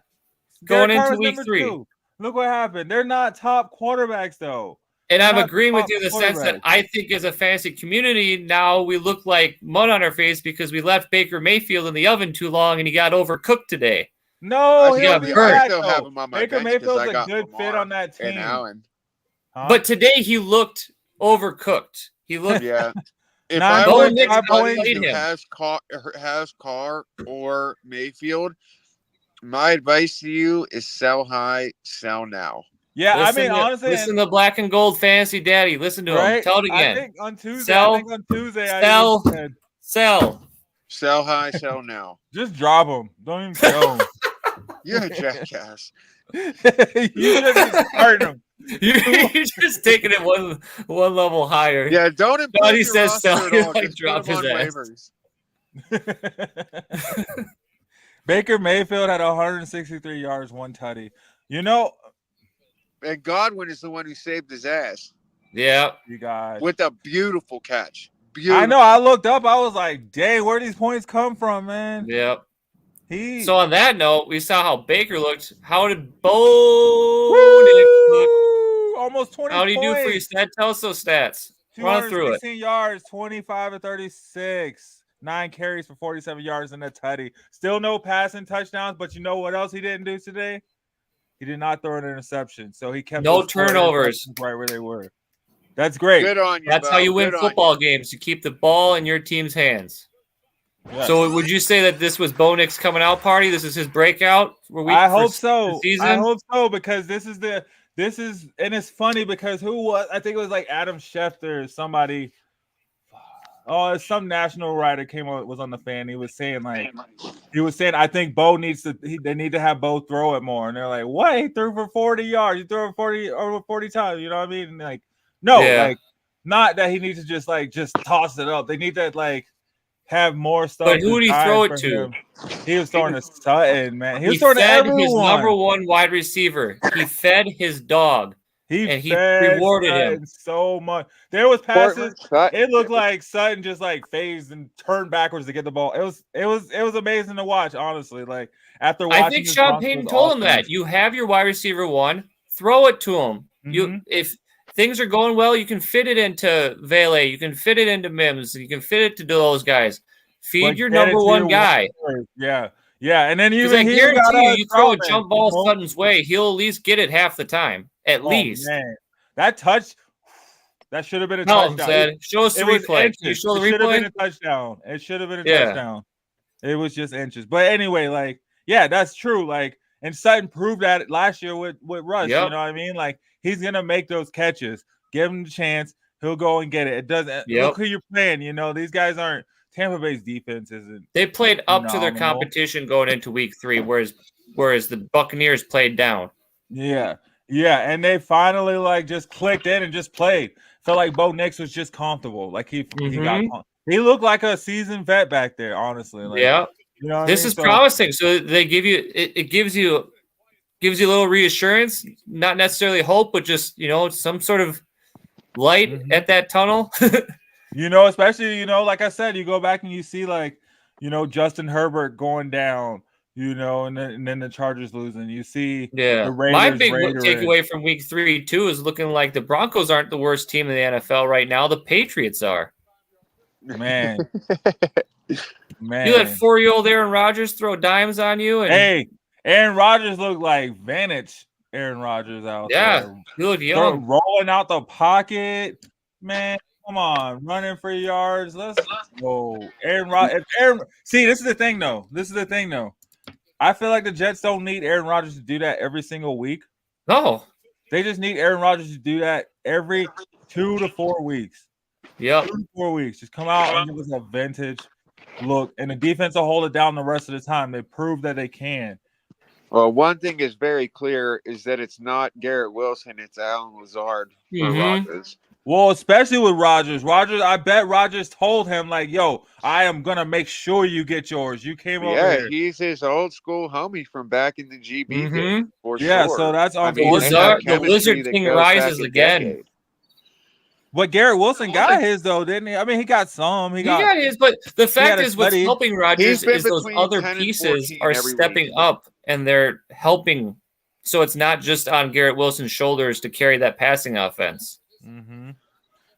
going into week 3. 2. Look what happened. They're not top quarterbacks though. And I'm agreeing with you in the sense that I think as a fantasy community, now we look like mud on our face because we left Baker Mayfield in the oven too long and he got overcooked today. No, he'll be back, still have him on my Baker bench Mayfield's I a good fit on that team. And Allen. Huh? But today he looked overcooked. He looked If I were anybody who has Carr or Mayfield, my advice to you is sell high, sell now. Yeah, honestly, listen to Black and Gold Fantasy Daddy. Listen to him. Tell it again. I think on Tuesday, Sell high, sell now. Just drop them. Don't even sell them. You're a jackass. You should be starting them. You're just taking it one level higher. Yeah, don't improve he your says roster sell. at all. Like Just drop put his him on ass. waivers. Baker Mayfield had 163 yards, 1 tutty. You know, and Godwin is the one who saved his ass. Yeah, you guys with a beautiful catch. Beautiful. I know. I looked up. I was like, "Dang, where these points come from, man?" Yep. So on that note, we saw how Baker looked. How did Bo look? Almost 20 How did he do points. for you, Stat? Tell us those stats. Run through it. 16 yards, 25 to 36, 9 carries for 47 yards and a tutty. Still no passing touchdowns, but you know what else he didn't do today? He did not throw an interception, so he kept no turnovers right where they were. That's great. Good on you. That's how you win football games. You keep the ball in your team's hands. Yes. So would you say that this was Bo Nix's coming out party? This is his breakout? I hope so. I hope so because this is and it's funny because I think it was like Adam Schefter or somebody. Oh, some national writer was on the fan. He was saying I think Bo they need to have Bo throw it more. And they're like, what? He threw for 40 yards. You threw it over 40 times. You know what I mean? And like, no, not that he needs to just toss it up. They need to have more stuff. But who did he throw it to? Him. He was throwing to Sutton, man. He was throwing to everyone. His number 1 wide receiver. He fed his dog. He rewarded him so much. There was passes. It looked like Sutton just phased and turned backwards to get the ball. It was amazing to watch, honestly. Like after watching, I think Sean Payton told him that you have your wide receiver 1, throw it to him. Mm-hmm. If things are going well, you can fit it into Vele, you can fit it into Mims, you can fit it to those guys. Feed your number 1 guy. Yeah. Yeah, and then I guarantee you throw a jump ball Sutton's way, he'll at least get it half the time. At least. Man. That should have been a touchdown. Show us the replay. Can you show the replay? It should have been a touchdown. It should have been a touchdown. It was just inches. But anyway, that's true. And Sutton proved that last year with Rush. Yep. You know what I mean? He's gonna make those catches. Give him the chance. He'll go and get it. It doesn't look who you're playing. You know, these guys aren't Tampa Bay's defense isn't. They played up to their competition going into week 3, whereas the Buccaneers played down. Yeah. Yeah, and they finally just clicked in and just played. Felt like Bo Nix was just comfortable. He looked like a seasoned vet back there, honestly. You know this is promising. So they give you it gives you a little reassurance, not necessarily hope, but just some sort of light at that tunnel. Especially like I said, you go back and you see Justin Herbert going down. And then the Chargers losing. You see, the Raiders. My big takeaway from week 3 too is looking like the Broncos aren't the worst team in the NFL right now. The Patriots are. Man. You let 4-year-old Aaron Rodgers throw dimes on you. Hey, Aaron Rodgers looked like vintage Aaron Rodgers out there. He looked young. Rolling out the pocket, man. Come on, running for yards. Let's go, Aaron Rodgers. See, this is the thing, though. I feel like the Jets don't need Aaron Rodgers to do that every single week. No. They just need Aaron Rodgers to do that every 2 to 4 weeks. Yeah. 2 to 4 weeks. Just come out and give us a vintage look. And the defense will hold it down the rest of the time. They prove that they can. Well, one thing is very clear is that it's not Garrett Wilson, it's Alan Lazard for Rodgers. Well, especially with Rodgers. I bet Rodgers told him, like, yo, I am going to make sure you get yours. You came over here. He's his old school homie from back in the GB days, for Yeah, sure. so that's I mean, unfortunate. they have the Lizard chemistry that King goes rises back a again. decade. But Garrett Wilson got his, though, didn't he? I mean, he got some. He got his, but the fact a is what's study. helping Rodgers been is those between other 10 and pieces 14 are every stepping week. up and they're helping. So it's not just on Garrett Wilson's shoulders to carry that passing offense. Mm-hmm.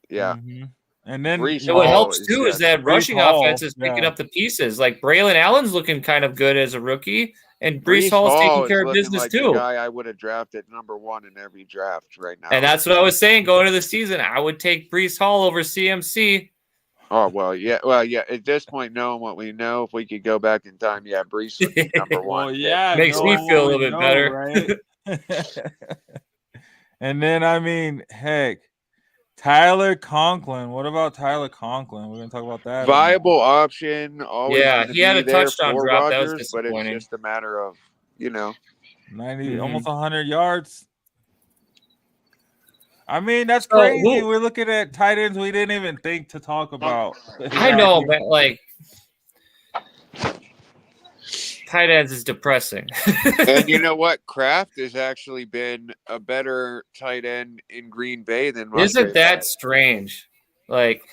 Yeah. Mm-hmm. And then So what helps too is that rushing offense is picking up the pieces. Like Braylon Allen's looking kind of good as a rookie, and Breece Hall is taking care of business like too. The guy I would have drafted #1 in every draft right now. And that's what I was saying going into the season. I would take Breece Hall over CMC. Oh well, yeah. At this point, knowing what we know, if we could go back in time, Breece would be #1. Well, yeah, makes me feel a little bit better, right? And then, I mean, heck, Tyler Conklin. What about Tyler Conklin? We're gonna talk about that. Viable option. Always he had a there touchdown for drop. Rodgers, That was but disappointing. it's just a matter of 90, almost 100 yards. I mean, that's crazy. We're looking at tight ends we didn't even think to talk about. I know, but like tight ends is depressing. And you know what? Kraft has actually been a better tight end in Green Bay than Musgrave. Isn't that strange? Like,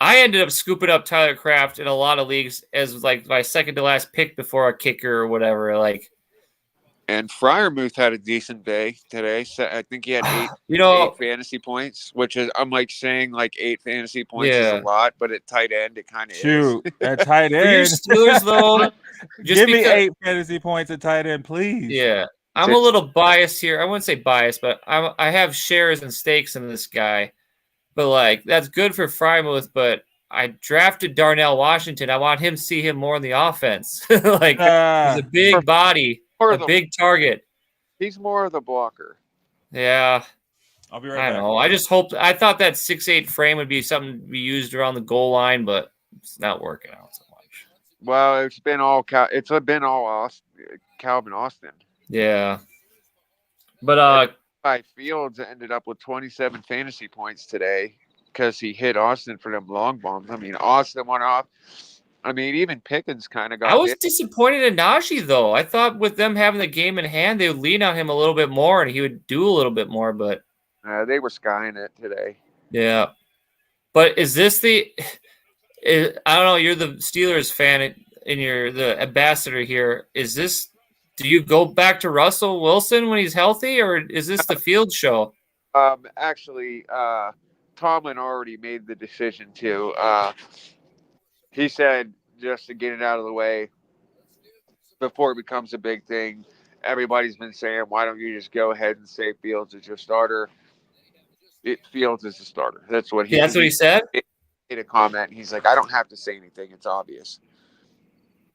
I ended up scooping up Tyler Kraft in a lot of leagues as like my second to last pick before a kicker or whatever. Like, and Freiermuth had a decent day today. So I think he had 8 fantasy points, which is I'm like saying like 8 fantasy points is a lot, but at tight end it kind of is. At tight end, your Steelers though, give me 8 fantasy points at tight end, please. Yeah, I'm a little biased here. I wouldn't say biased, but I have shares and stakes in this guy. But like that's good for Freiermuth, but I drafted Darnell Washington. I want him to see him more in the offense. Like he's a big body. A big target. He's more of the blocker. Yeah. I'll be right back. I know. I thought that 6'8" frame would be something to be used around the goal line, but it's not working out so much. Well, it's been all Calvin Austin. Yeah. But Fields ended up with 27 fantasy points today because he hit Austin for them long bombs. I mean, Austin went off. I mean, even Pickens kind of got. I was disappointed in Najee, though. I thought with them having the game in hand, they would lean on him a little bit more, and he would do a little bit more. But they were skying it today. Yeah, but is this I don't know. You're the Steelers fan, and you're the ambassador here. Is this? Do you go back to Russell Wilson when he's healthy, or is this the field show? Actually, Tomlin already made the decision to. He said just to get it out of the way before it becomes a big thing. Everybody's been saying, why don't you just go ahead and say Fields is your starter? Fields is the starter. That's what he. That's what he said. In a comment, he's like, I don't have to say anything. It's obvious.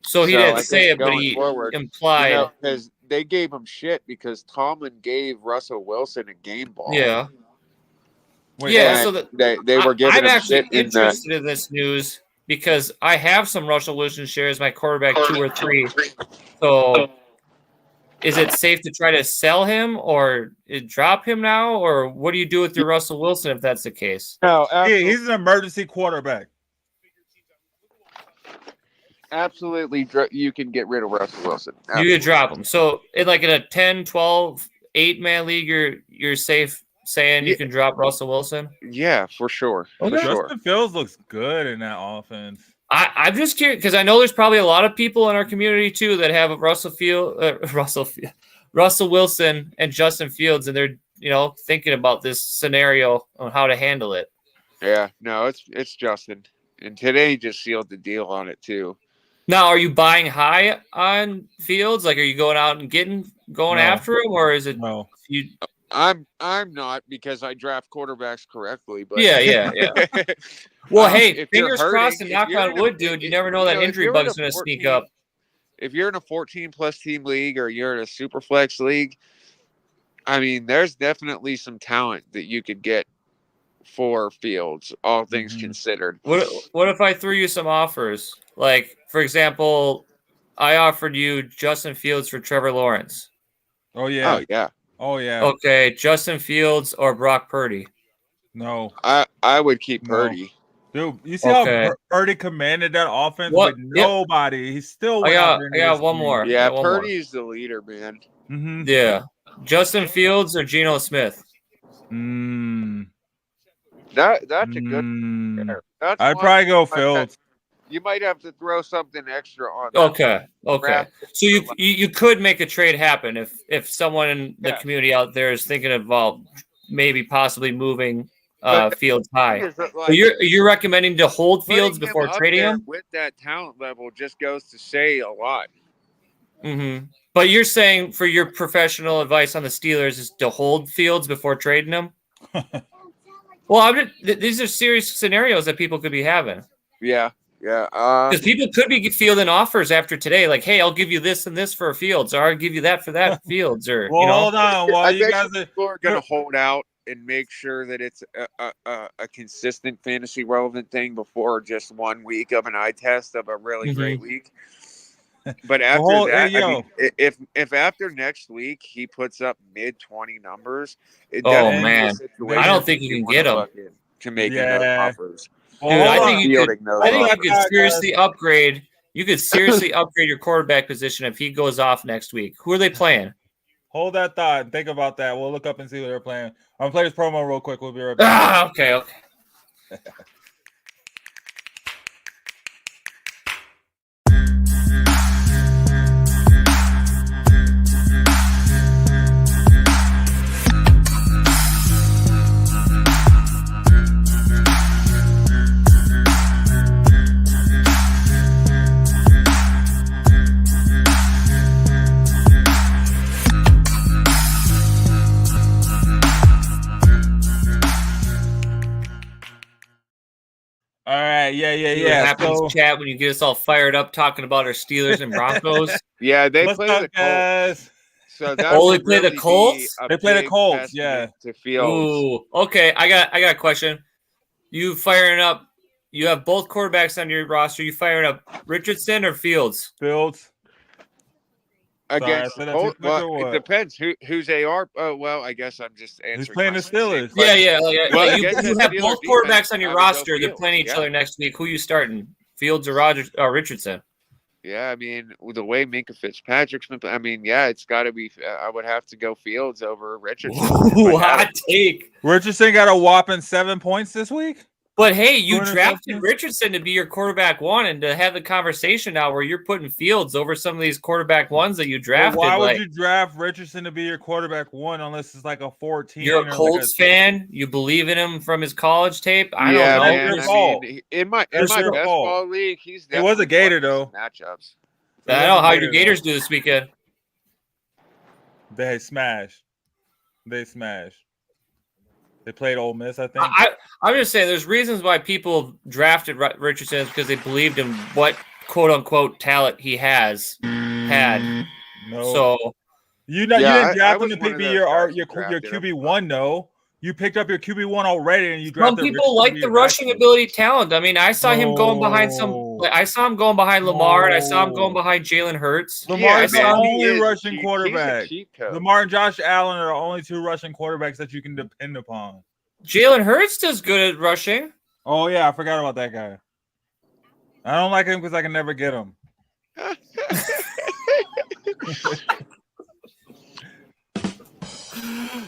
So he didn't say it, but he implied because they gave him shit because Tomlin gave Russell Wilson a game ball. Yeah. So they were giving him shit. I'm interested in this news. Because I have some Russell Wilson shares, my quarterback 2 or 3. So is it safe to try to sell him or drop him now? Or what do you do with your Russell Wilson if that's the case? No, he's an emergency quarterback. Absolutely, you can get rid of Russell Wilson. Absolutely. You could drop him. So in a 10, 12, 8-man league, you're safe saying you can drop Russell Wilson? Yeah, for sure. Okay. Justin Fields looks good in that offense. I'm just curious because I know there's probably a lot of people in our community too that have Russell Wilson and Justin Fields, and they're thinking about this scenario on how to handle it. Yeah, no, it's Justin, and today he just sealed the deal on it too. Now, are you buying high on Fields? Like, are you going out and going after him, or is it you? I'm not because I draft quarterbacks correctly, but yeah. Well, hey, fingers crossed and knock on wood, dude. You never know that injury bug's going to sneak up. If you're in a 14-plus team league or you're in a super flex league, I mean, there's definitely some talent that you could get for Fields, all things considered. What if I threw you some offers? Like, for example, I offered you Justin Fields for Trevor Lawrence. Oh, yeah. Oh, yeah. Oh, yeah. Okay, Justin Fields or Brock Purdy? No. I would keep Purdy. Dude, you see how Purdy commanded that offense with nobody? He still went out there. I got one more. Yeah, Purdy's the leader, man. Mm-hmm. Yeah. Justin Fields or Geno Smith? That's a good. I'd probably go Fields. You might have to throw something extra on. Okay. So you could make a trade happen if someone in the community out there is thinking of maybe possibly moving Fields high. Like, so you're recommending to hold Fields before trading him? With that talent level, just goes to say a lot. Mm-hmm. But you're saying for your professional advice on the Steelers is to hold Fields before trading him? Well, these are serious scenarios that people could be having. Yeah. Because people could be fielding offers after today, like, "Hey, I'll give you this and this for Fields, or I'll give you that for that Fields." Or hold on, while you guys are going to hold out and make sure that it's a consistent fantasy relevant thing before just 1 week of an eye test of a really great week. But after that, I mean, if after next week he puts up mid-20 numbers, man, I don't think you can get him to make offers. Dude, I think you could seriously upgrade. You could seriously upgrade your quarterback position if he goes off next week. Who are they playing? Hold that thought and think about that. We'll look up and see who they're playing. I'm gonna play this promo real quick. We'll be right back. Okay. All right, yeah. Happens chat when you get us all fired up talking about our Steelers and Broncos. Yeah, they play the Colts. So that they play the Colts. They play the Colts. Yeah. To Fields. Ooh, okay. I got a question. You firing up? You have both quarterbacks on your roster. You firing up Richardson or Fields? Fields. Against Colts, it depends who's AR. Oh well, I guess I'm just answering. Who's playing the Steelers? Yeah. Well, you have both quarterbacks on your roster. They're playing each other next week. Who you starting? Fields or Richardson? Yeah, I mean the way Minka Fitzpatrick's been. I mean, yeah, it's got to be. I would have to go Fields over Richardson. Ooh, hot take. Richardson got a whopping 7 points this week. But hey, you drafted Richardson to be your quarterback one, and to have the conversation now where you're putting Fields over some of these quarterback ones that you drafted. Well, why would you draft Richardson to be your quarterback one unless it's like a 14? You're a Colts fan. You believe in him from his college tape. I don't know. Man, in my best ball league, he's definitely was a Gator though. Matchups. I know how your Gators do this weekend. They smash. They played Ole Miss, I think. I'm just saying there's reasons why people drafted Richardson because they believed in what quote-unquote talent he had. No. So you didn't draft him to pick your QB1, no. You picked up your QB1 already, and you drafted. Some people like the rushing ability talent. I mean, I saw him going behind I saw him going behind Lamar, and I saw him going behind Jalen Hurts. Lamar is the only rushing quarterback. Lamar and Josh Allen are the only two rushing quarterbacks that you can depend upon. Jalen Hurts does good at rushing. Oh yeah, I forgot about that guy. I don't like him because I can never get him.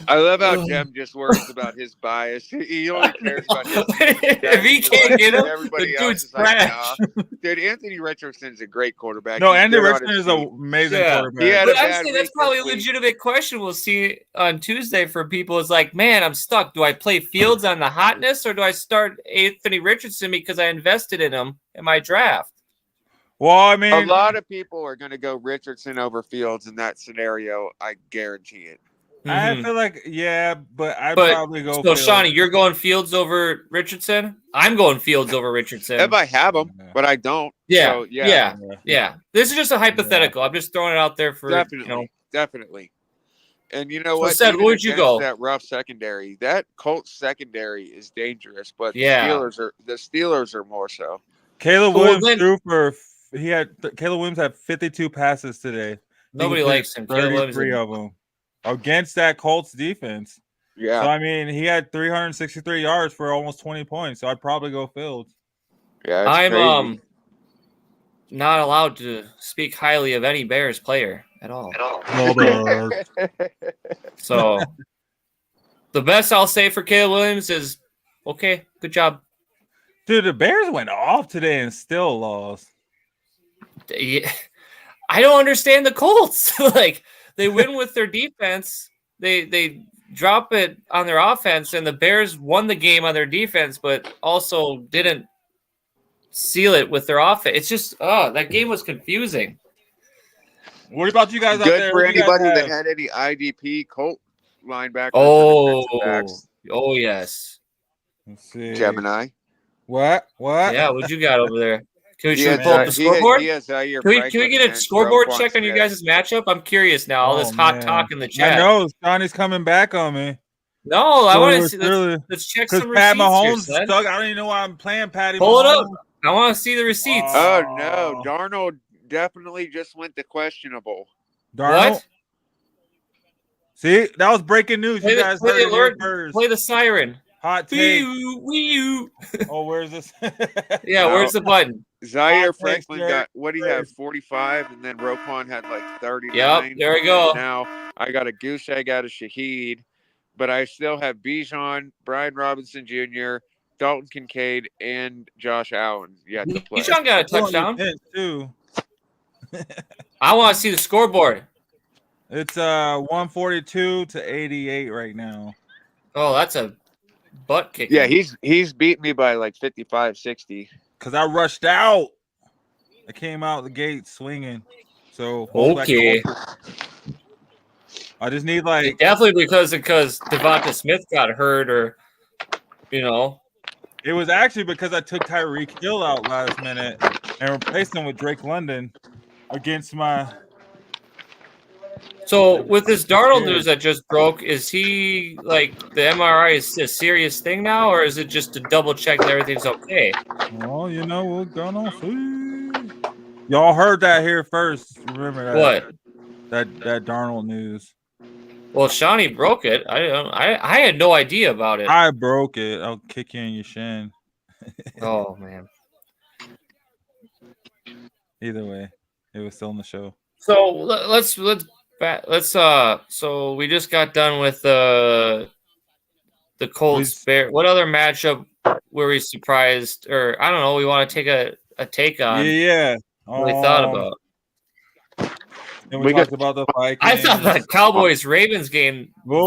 I love how Jem just worries about his bias. He only cares about his. If he can't get him, the dude's trash. Dude, Anthony Richardson's a great quarterback. No, Andy Richardson is an amazing quarterback. But actually, that's probably a legitimate question we'll see on Tuesday for people. It's like, man, I'm stuck. Do I play Fields on the hotness, or do I start Anthony Richardson because I invested in him in my draft? Well, I mean, a lot of people are going to go Richardson over Fields in that scenario. I guarantee it. I feel like, but I'd probably go. So, Shawnee, you're going Fields over Richardson? I'm going Fields over Richardson. If I have him, but I don't. Yeah. This is just a hypothetical. I'm just throwing it out there for definitely. And you know what? Where would you go? That rough secondary. That Colts secondary is dangerous, but the Steelers are more so. Caleb Williams had 52 passes today. Nobody likes him. 33 of them. Against that Colts defense. Yeah. So I mean, he had 363 yards for almost 20 points. So I'd probably go Fields. Yeah, it's I'm crazy. not allowed to speak highly of any Bears player at all. No Bears. So the best I'll say for Caleb Williams is, okay, good job. Dude, the Bears went off today and still lost. Yeah, I don't understand the Colts. Like, they win with their defense. They drop it on their offense, and the Bears won the game on their defense, but also didn't seal it with their offense. It's just, that game was confusing. What about you guys out Good there? for Who do you guys anybody that have? had any IDP Colt linebackers. Oh, and defensive backs. oh yes. Let's see. Gemini. What? Yeah, what you got over there? Can we He should has, pull up the scoreboard? He has Zaire Can we Franklin get a and scoreboard Roquan check on you Smith. guys' matchup? I'm curious now. All this hot talk in the I chat. know Johnny's coming back on me. No, I want to see. Really, Let's check because some Pat receipts here, Mahomes is son. stuck. I don't even know why I'm playing Patty Pull it Mahomes. up. I want to see the receipts. Oh, no. Darnold definitely just went to questionable. Darnold? What? See, that was breaking news. Play You the, guys play heard the it here alert. first. Play the siren. Hot take. Wee-oo. Oh, where's this? Yeah, where's the button? Zaire Hot Franklin take, got, what do you have, 45? And then Roquan had like 39. Yep, there we go. And now I got a goose egg out of Shahid, but I still have Bijan, Brian Robinson Jr., Dalton Kincaid, and Josh Allen yet to play. Bijan got a touchdown. Too. I want to see the scoreboard. It's 142 to 88 right now. Oh, that's a butt kick. Yeah, he's beat me by like 55, 60. Because I rushed out. I came out the gate swinging. So Okay. I just need like Definitely because Devonta Smith got hurt, or it was actually because I took Tyreek Hill out last minute and replaced him with Drake London against my. So with this Darnold news that just broke, is he like the MRI is a serious thing now, or is it just to double check that everything's okay? Well, we're gonna see. Y'all heard that here first. Remember that? What? That Darnold news. Well, Shawnee broke it. I had no idea about it. I broke it. I'll kick you in your shin. Oh man. Either way, it was still in the show. So let's so we just got done with the Colts Bear. What other matchup were we surprised, or I don't know, we want to take a take on? Yeah. What we thought about. And we talked about the Vikings. I thought the Cowboys-Ravens game. Whoa.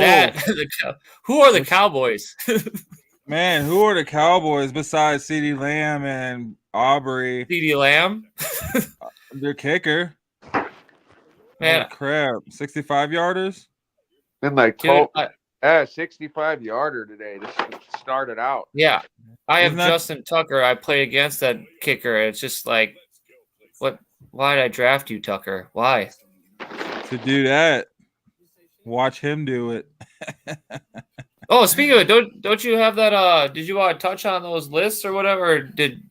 Who are the Cowboys? Man, who are the Cowboys besides CeeDee Lamb and Aubrey? CeeDee Lamb? Their kicker. Man, oh, crap. 65 yarders? Then like dude, 65 yarder today to start it out. Yeah. I have Isn't that- Justin Tucker. I play against that kicker. It's just like, what? Why did I draft you, Tucker? Why? To do that, watch him do it. Oh, speaking of it, don't you have that? Did you want to touch on those lists or whatever? Or did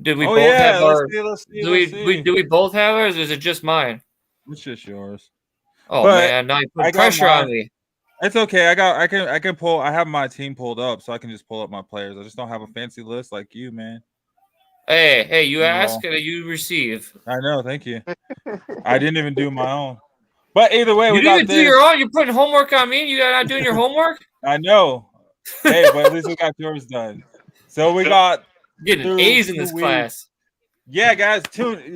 we both have our? Let's see. Do we both have ours? Or is it just mine? It's just yours. Oh But man, now you I put got pressure mine. on me. It's okay. I can pull. I have my team pulled up, so I can just pull up my players. I just don't have a fancy list like you, man. Hey, you No. ask and you receive. I know. Thank you. I didn't even do my own. But either way, You we didn't got even this. do your own. You're putting homework on me. You're not doing your homework. I know. Hey, but at least we got yours done. So we got Getting through A's in 2 this weeks. class. Yeah, guys,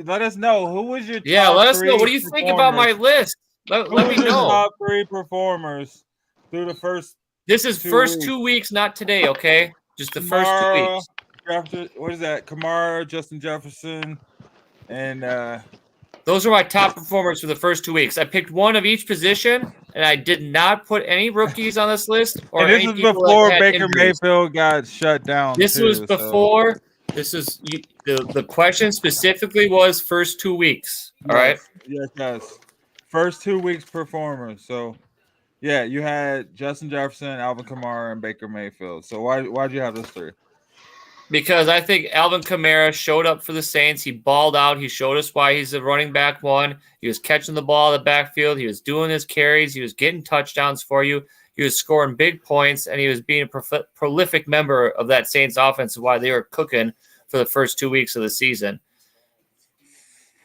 let us know who was your Yeah, top let us know. 3 What do you think about my performers? list? Let Who me was your know. top 3 performers through the first This is 2 first weeks. 2 weeks, not today. Okay, just the first 2 weeks. What is that? Kamara, Justin Jefferson, and Those are my top performers for the first 2 weeks. I picked one of each position, and I did not put any rookies on this list or and this any is people before that had Baker injuries. Mayfield got shut down. This too, was so- before. This is the question specifically was first 2 weeks. All right. Yes. First 2 weeks performers. So, yeah, you had Justin Jefferson, Alvin Kamara, and Baker Mayfield. So why'd you have those 3? Because I think Alvin Kamara showed up for the Saints. He balled out. He showed us why he's a running back one. He was catching the ball in the backfield. He was doing his carries. He was getting touchdowns for you. He was scoring big points, and he was being a prolific member of that Saints offense, why they were cooking for the first 2 weeks of the season.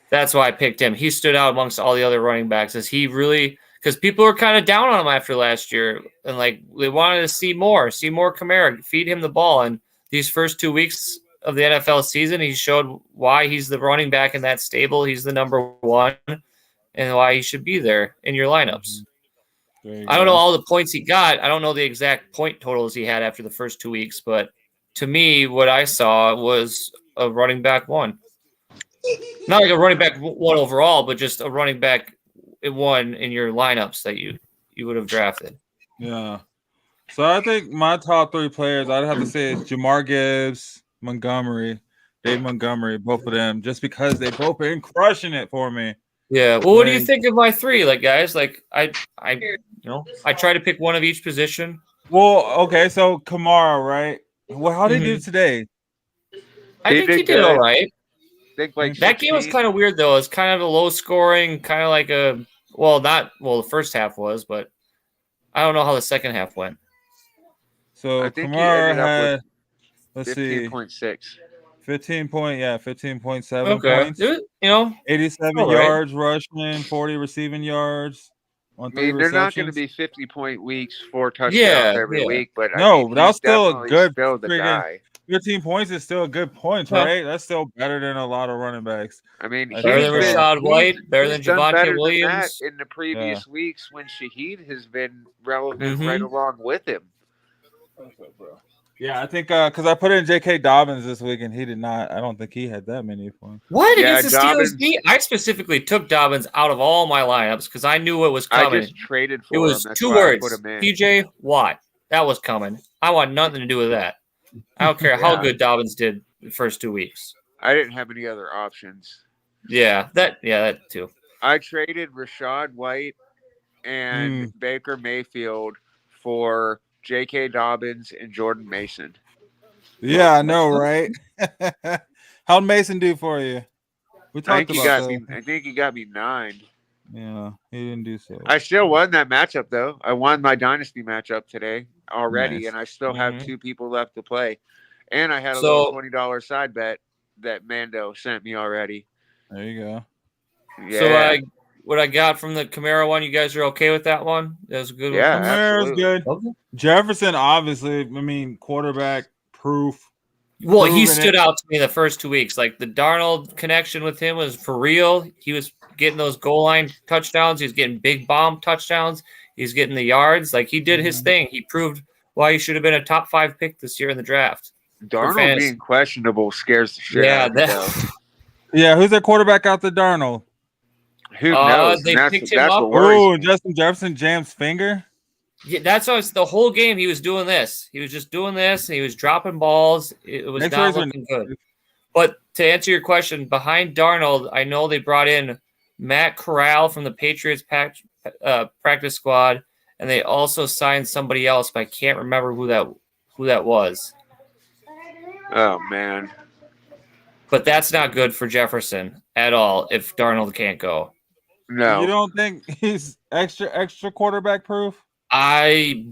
That's why I picked him. He stood out amongst all the other running backs as he really – because people were kind of down on him after last year, and like they wanted to see more Kamara, feed him the ball. And these first 2 weeks of the NFL season, he showed why he's the running back in that stable. He's the number one, and why he should be there in your lineups. I don't know all the points he got. I don't know the exact point totals he had after the first 2 weeks, but to me, what I saw was a running back one. Not like a running back one overall, but just a running back one in your lineups that you would have drafted. Yeah. So I think my top 3 players, I'd have to say, is Jamar Gibbs, Dave Montgomery, both of them, just because they both been crushing it for me. Yeah. Well, what do you think of my 3? Like, guys, like I try to pick one of each position. Well, okay, so Kamara, right? Well, how did he do today? I think he did all right. Like that game was kind of weird, though. It's kind of a low scoring, kind of like the first half was, but I don't know how the second half went. So I think Kamara he ended up with, 15.6. 15.7 points. 87 yards rushing, 40 receiving yards on 3 receptions. They're not going to be 50-point weeks, 4 touchdowns every week, but that was still a good guy. 15 points is still a good point, right? That's still better than a lot of running backs. I mean, better than Rashad White, better than Javonte Williams. In the previous weeks when Shahid has been relevant right along with him. Yeah, I think because I put in J.K. Dobbins this week, and he did not. I don't think he had that many points. What against the Steelers? I specifically took Dobbins out of all my lineups because I knew what was coming. I just traded for him. It was 2 words. PJ Watt. That was coming. I want nothing to do with that. I don't care how good Dobbins did the first 2 weeks. I didn't have any other options. Yeah, that too. I traded Rashad White and Baker Mayfield for J.K. Dobbins and Jordan Mason. Yeah, I know, right? How'd Mason do for you? We talked about that. I think he got me 9. Yeah, he didn't do so. I still won that matchup, though. I won my dynasty matchup today already, and I still have 2 people left to play. And I had a little $20 side bet that Mando sent me already. There you go. Yeah. So what I got from the Kamara one, you guys are okay with that one? That was a good one. Yeah, Kamara's good. Okay. Jefferson, obviously, quarterback proof. Well, he stood out to me the first 2 weeks. Like the Darnold connection with him was for real. He was getting those goal line touchdowns. He was getting big bomb touchdowns. He's getting the yards. Like he did his thing. He proved why he should have been a top 5 pick this year in the draft. Darnold being questionable scares the shit out of me. Yeah, who's their quarterback out the Darnold? Who knows? They picked him up. Oh, Justin Jefferson jam's finger. Yeah, that's what the whole game he was doing this. He was just doing this, and he was dropping balls. It was not looking good. But to answer your question, behind Darnold, I know they brought in Matt Corral from the Patriots practice squad, and they also signed somebody else, but I can't remember who that was. Oh, man. But that's not good for Jefferson at all if Darnold can't go. No. You don't think he's extra quarterback proof? I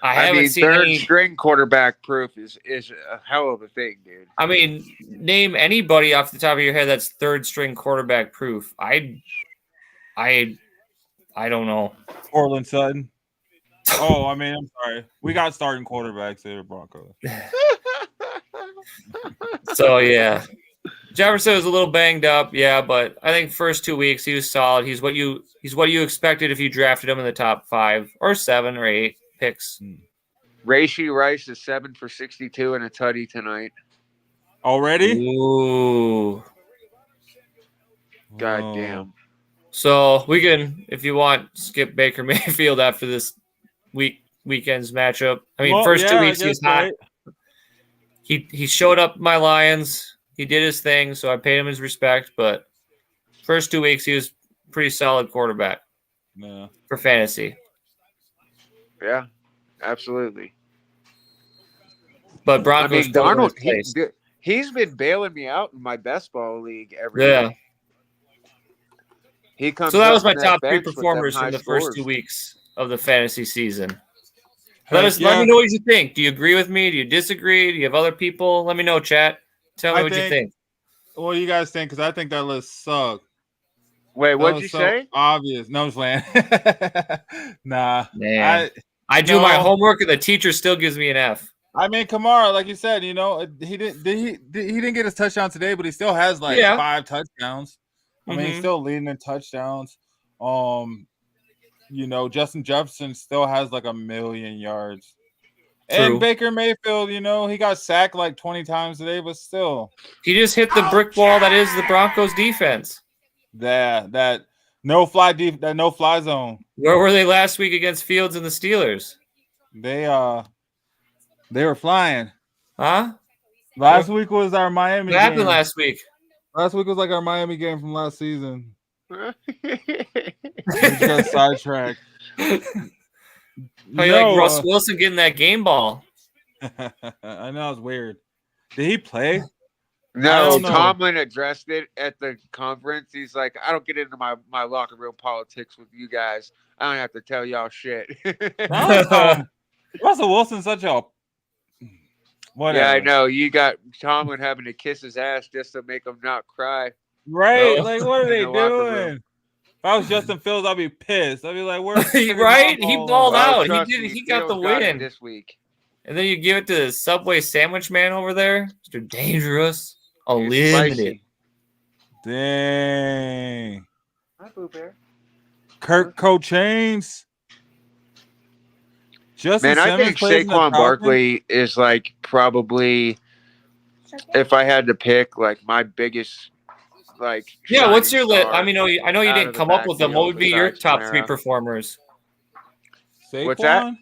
haven't seen third string quarterback proof is a hell of a thing, dude. I mean, name anybody off the top of your head that's third string quarterback proof. I don't know. Cortland Sutton. Oh, I'm sorry. We got starting quarterbacks there, Broncos. So yeah, Jefferson was a little banged up, but I think first 2 weeks he was solid. He's what you expected if you drafted him in the top 5 or 7 or 8 picks. Rashee Rice is 7 for 62 and a tutty tonight. Already? Ooh. God damn. So we can, if you want, skip Baker Mayfield after this weekend's matchup. I mean, first 2 weeks he was hot. Right. He showed up my Lions. He did his thing, so I paid him his respect. But first 2 weeks, he was pretty solid quarterback for fantasy. Yeah, absolutely. But Broncos, Darnold, he's been bailing me out in my best ball league every year. He comes. So that was my top 3 performers from the first 2 weeks of the fantasy season. Heck Let me know what you think. Do you agree with me? Do you disagree? Do you have other people? Let me know, chat. Tell me what you think. What do you guys think? Because I think that list sucked. Wait, what'd you say? Obvious. No, I'm just playing. Nah. Man. I do my homework and the teacher still gives me an F. I mean, Kamara, like you said, he didn't get his touchdown today, but he still has 5 touchdowns. I mean, he's still leading in touchdowns. Justin Jefferson still has 1 million yards. True. And Baker Mayfield, he got sacked 20 times today, but still. He just hit the brick wall that is the Broncos defense. That no-fly zone. Where were they last week against Fields and the Steelers? They were flying. Huh? Last week was our Miami game. What happened last week? Last week was our Miami game from last season. We got sidetracked. Russ Wilson getting that game ball. I know, it's weird. Did he play? No, Tomlin addressed it at the conference. He's like, I don't get into my locker room politics with you guys. I don't have to tell y'all shit. Russell Wilson's such a whatever. Yeah, I know. You got Tomlin having to kiss his ass just to make him not cry. Right? What are they doing? If I was Justin Fields, I'd be pissed. I'd be like, "Where's right? He balled out. He got the win this week." And then you give it to the Subway sandwich man over there, Mr. Dangerous, unlimited. Dang. Hi, Boo Bear. Kirk Cochains. Man, I think Saquon Barkley is probably, if I had to pick, my biggest. What's your list? I know you didn't come up with them. What would be your top 3 performers? Saquon? What's that?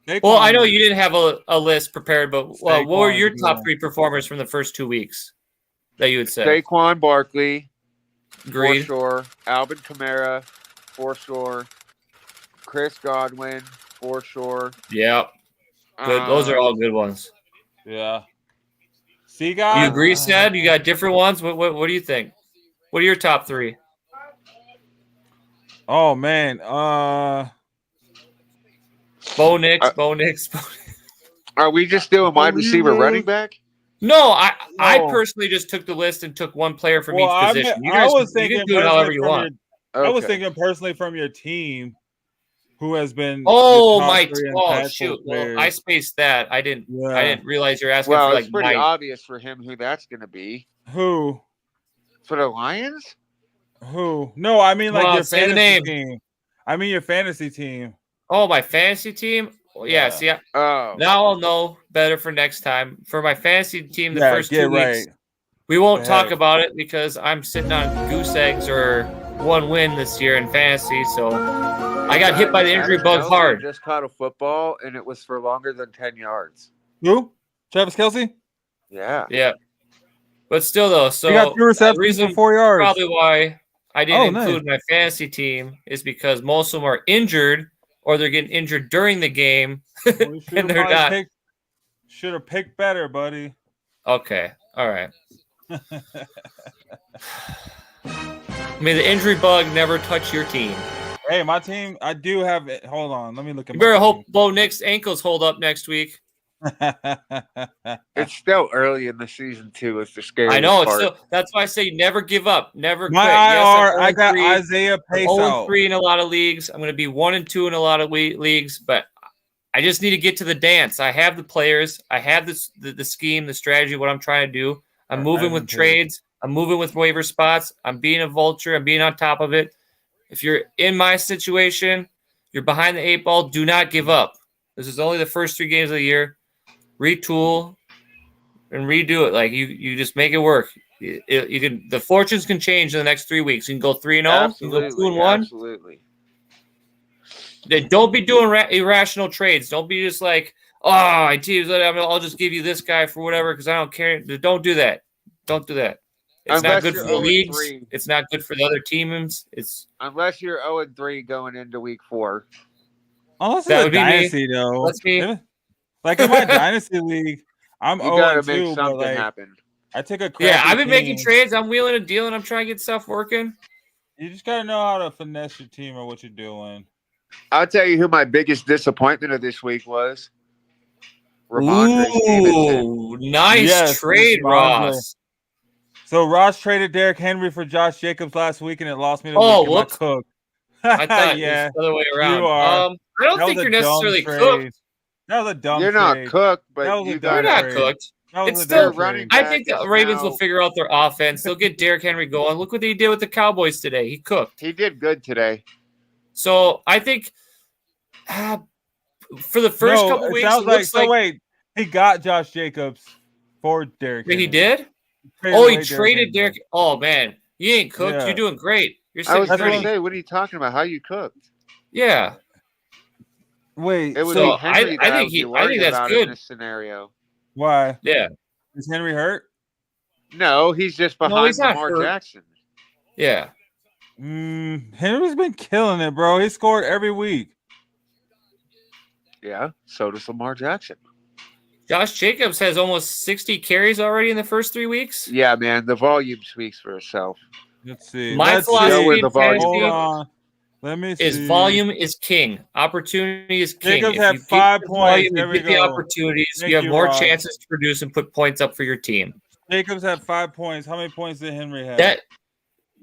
Saquon. Well, I know you didn't have a list prepared, but what were your top 3 performers from the first 2 weeks that you would say? Saquon Barkley, Agreed. For sure. Alvin Kamara, for sure. Chris Godwin, for sure. Yeah, good. Those are all good ones. Yeah. See, guys, you agree, Sad? You got different ones. What do you think? What are your top 3? Oh man, Bo Nix. Are we just doing wide receiver, running back? No, I personally just took the list and took one player from each position. You guys can do it however you want. I was thinking personally from your team, who has been. Shoot! Well, I spaced that. I didn't realize you're asking. Well, for it's pretty obvious for him who that's going to be. Who? For the Lions? Who? No, I mean your fantasy team. I mean your fantasy team. Oh, my fantasy team? Well, yeah. See, now I'll know better for next time. For my fantasy team, the first 2 weeks, we won't talk about it because I'm sitting on goose eggs or 1 win this year in fantasy. So I got hit by the injury bug hard. Just caught a football, and it was for longer than 10 yards. Who? Travis Kelce? Yeah. Yeah. But still, though, so he got 2 receptions for 4 yards. Probably why I didn't include my fantasy team is because most of them are injured or they're getting injured during the game, and they're not. Should have picked better, buddy. Okay. All right. May the injury bug never touch your team. Hey, my team, I do have it. Hold on. Let me look at You better hope Bo Nix ankles hold up next week. It's still early in the season too. It's the scary. I know. Part. That's why I say never give up, never quit. I got Isaiah Pace out. 0-3 in a lot of leagues. I'm going to be 1-2 in a lot of leagues, but I just need to get to the dance. I have the players. I have the scheme, the strategy, what I'm trying to do. I'm moving with trades. I'm moving with waiver spots. I'm being a vulture. I'm being on top of it. If you're in my situation, you're behind the 8 ball. Do not give up. This is only the first 3 games of the year. Retool and redo it. You just make it work. You can. The fortunes can change in the next 3 weeks. You can go 3-0. You can go 2-1. Absolutely. Don't be doing irrational trades. Don't be just I'll just give you this guy for whatever because I don't care. Don't do that. Don't do that. It's not good for the leagues. It's not good for the other teams. Unless you're 0-3 going into week 4. Unless it's a dynasty, though. Let's be. In my dynasty league, I'm 0-2. You gotta make something happen. I take a I've been making trades. I'm wheeling and dealing. I'm trying to get stuff working. You just gotta know how to finesse your team or what you're doing. I'll tell you who my biggest disappointment of this week was. Ramondre Stevenson. Ooh, nice trade, Ross. So Ross traded Derrick Henry for Josh Jacobs last week, and it lost me the Oh, week in my whoops. cook. I thought Yeah, it was the other way around. you are. I don't think you're necessarily cooked. That was a dumb You're trade. not cooked, but You're not cooked. It's still running. I think the Ravens will figure out their offense. They'll get Derrick Henry going. Look what he did with the Cowboys today. He cooked. He did good today. So I think for the first couple weeks, it looks like wait, he got Josh Jacobs for Derrick Henry. He did? He traded Derrick. Oh, man. You ain't cooked. Yeah. You're doing great. You're I was going to say, what are you talking about? How you cooked? Yeah. Wait. It would be Henry I think that's good in this scenario. Why? Yeah. Is Henry hurt? No, he's just behind Lamar Jackson. Yeah. Henry's been killing it, bro. He scored every week. Yeah, so does Lamar Jackson. Josh Jacobs has almost 60 carries already in the first 3 weeks. Yeah, man, the volume speaks for itself. Let's see. My philosophy in fantasy let me see. Is volume is king. Opportunity is king. Jacobs had 5 points. Volume, you get the opportunities. You have more chances to produce and put points up for your team. Jacobs had 5 points. How many points did Henry have? That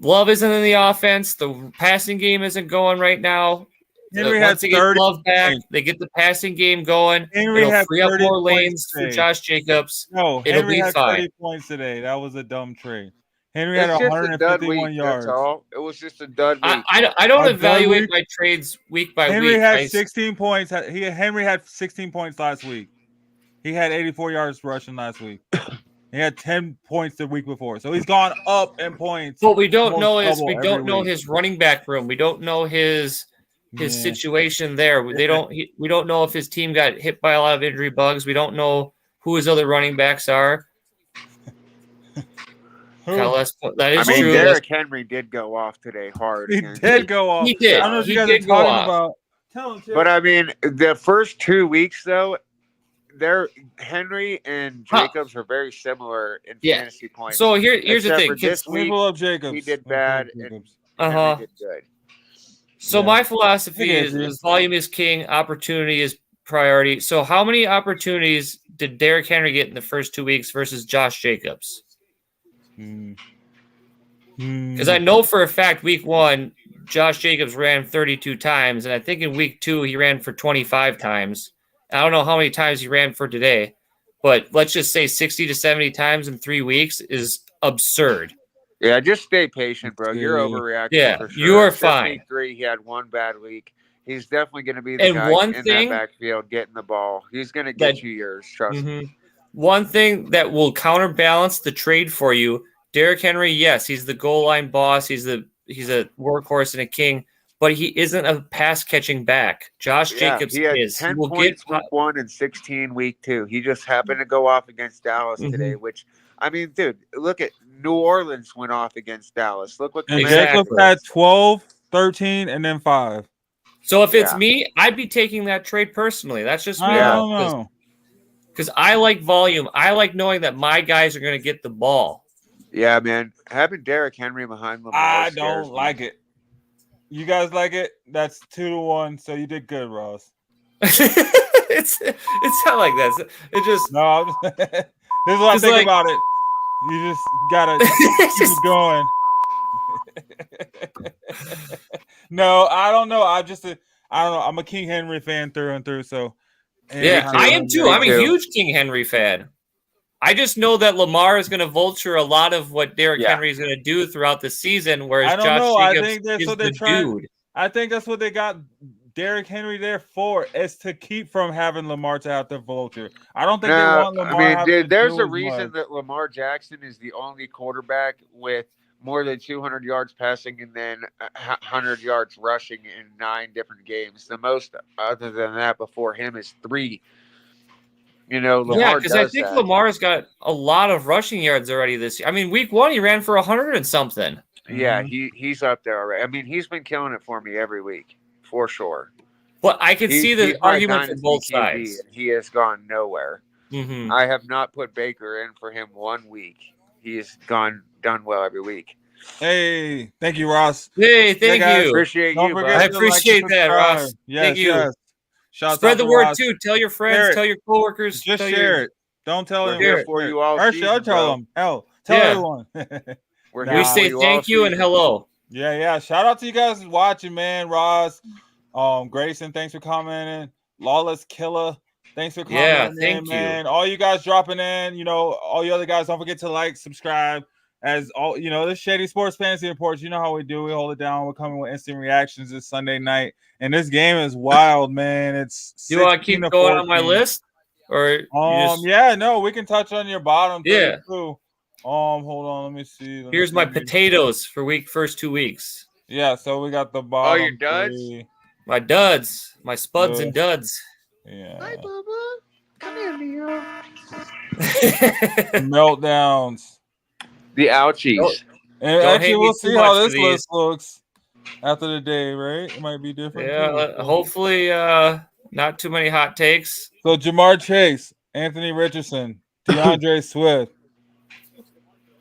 Love isn't in the offense. The passing game isn't going right now. Henry had 30 Love back. They get the passing game going. Henry It'll had free up more lanes for Josh Jacobs. No, it'll Henry be had fine. 30 points today. That was a dumb trade. Henry had 151 yards. That's all. It was just a dud week. I don't evaluate my trades week by week. Henry had 16 points. Henry had 16 points last week. He had 84 yards rushing last week. He had 10 points the week before. So he's gone up in points. What we don't know is his running back room. We don't know his situation there. We don't know if his team got hit by a lot of injury bugs. We don't know who his other running backs are. That is true. Derrick Henry did go off today hard. He did go off. He did. I don't know what you guys are talking about. Tell him, but I mean, the first 2 weeks though, Henry and Jacobs are very similar in fantasy points. So here's the thing. This week, Jacobs. he did bad and Henry did good. So my philosophy is volume is king, opportunity is priority. So how many opportunities did Derrick Henry get in the first 2 weeks versus Josh Jacobs? Because I know for a fact week 1, Josh Jacobs ran 32 times, and I think in week 2 he ran for 25 times. I don't know how many times he ran for today, but let's just say 60 to 70 times in 3 weeks is absurd. Yeah, just stay patient, bro. You're overreacting. Yeah, for sure. you're fine. Week 3, he had one bad week. He's definitely going to be the guy in that backfield getting the ball. He's going to get you yours, trust me. One thing that will counterbalance the trade for you, Derrick Henry, yes, he's the goal line boss. He's a workhorse and a king, but he isn't a pass-catching back. Josh Jacobs he had is. 10 points week 1 and 16 week 2. He just happened to go off against Dallas today, which, I mean, dude, look at New Orleans went off against Dallas. Look what Jacobs had 12, 13, and then 5. So if it's me, I'd be taking that trade personally. That's just me. I don't know. Because I like volume. I like knowing that my guys are going to get the ball. Yeah, man. Having Derrick Henry behind Lamar I don't like it. You guys like it? That's 2-1. So you did good, Ross. It's not like that. It just this is what I think about it. You just gotta keep going. No, I don't know. I don't know. I'm a King Henry fan through and through. So I am too. I'm a huge King Henry fan. I just know that Lamar is going to vulture a lot of what Derrick Henry is going to do throughout the season, whereas Josh Jacobs is the dude. I think that's what they got Derrick Henry there for, is to keep from having Lamar to have to vulture. I don't think they want Lamar. I mean, there's a reason that Lamar Jackson is the only quarterback with more than 200 yards passing and then 100 yards rushing in 9 different games. The most other than that before him is 3. You know, Lamar because I think Lamar's got a lot of rushing yards already this year. I mean, week 1 he ran for 100 and something. Yeah, he's up there already. I mean, he's been killing it for me every week, for sure. But I can see the argument for both sides. He has gone nowhere. Mm-hmm. I have not put Baker in for him 1 week. He has done well every week. Hey, thank you, Ross. Hey, thank guys, you. Appreciate Don't you, forget bud. I to appreciate like and that, Ross. subscribe. Yes, Thank you. yes. Shouts Spread out the to word Ross. too. Tell your friends. Share it. Tell your coworkers. Just tell share your... it. Don't tell We're anyone. here Share it. for you all Or season, tell bro. them. Hell, tell Yeah. everyone. We're Nah. here We for say you all thank you and season. hello. Yeah. Shout out to you guys watching, man. Ross, Grayson, thanks for commenting. Lawless Killer, thanks for commenting. Yeah, thank you. Man. All you guys dropping in, all you other guys, don't forget to like, subscribe. As all this Shady Sports Fantasy Reports, you know how we do. We hold it down. We're coming with instant reactions this Sunday night, and this game is wild, man. It's Do you want to keep going on my list, or yeah, no, we can touch on your bottom. Yeah. 32. Hold on, let me see. Here's my potatoes for first 2 weeks. Yeah, so we got the bottom. your duds? 3. My duds, my spuds and duds. Yeah. Hi, Bubba. Come here, Neo. Meltdowns. The ouchies. And Don't actually, hate me we'll too see how much for this list these. looks after the day, right? It might be different. Yeah, too. hopefully not too many hot takes. So Jamar Chase, Anthony Richardson, DeAndre Swift.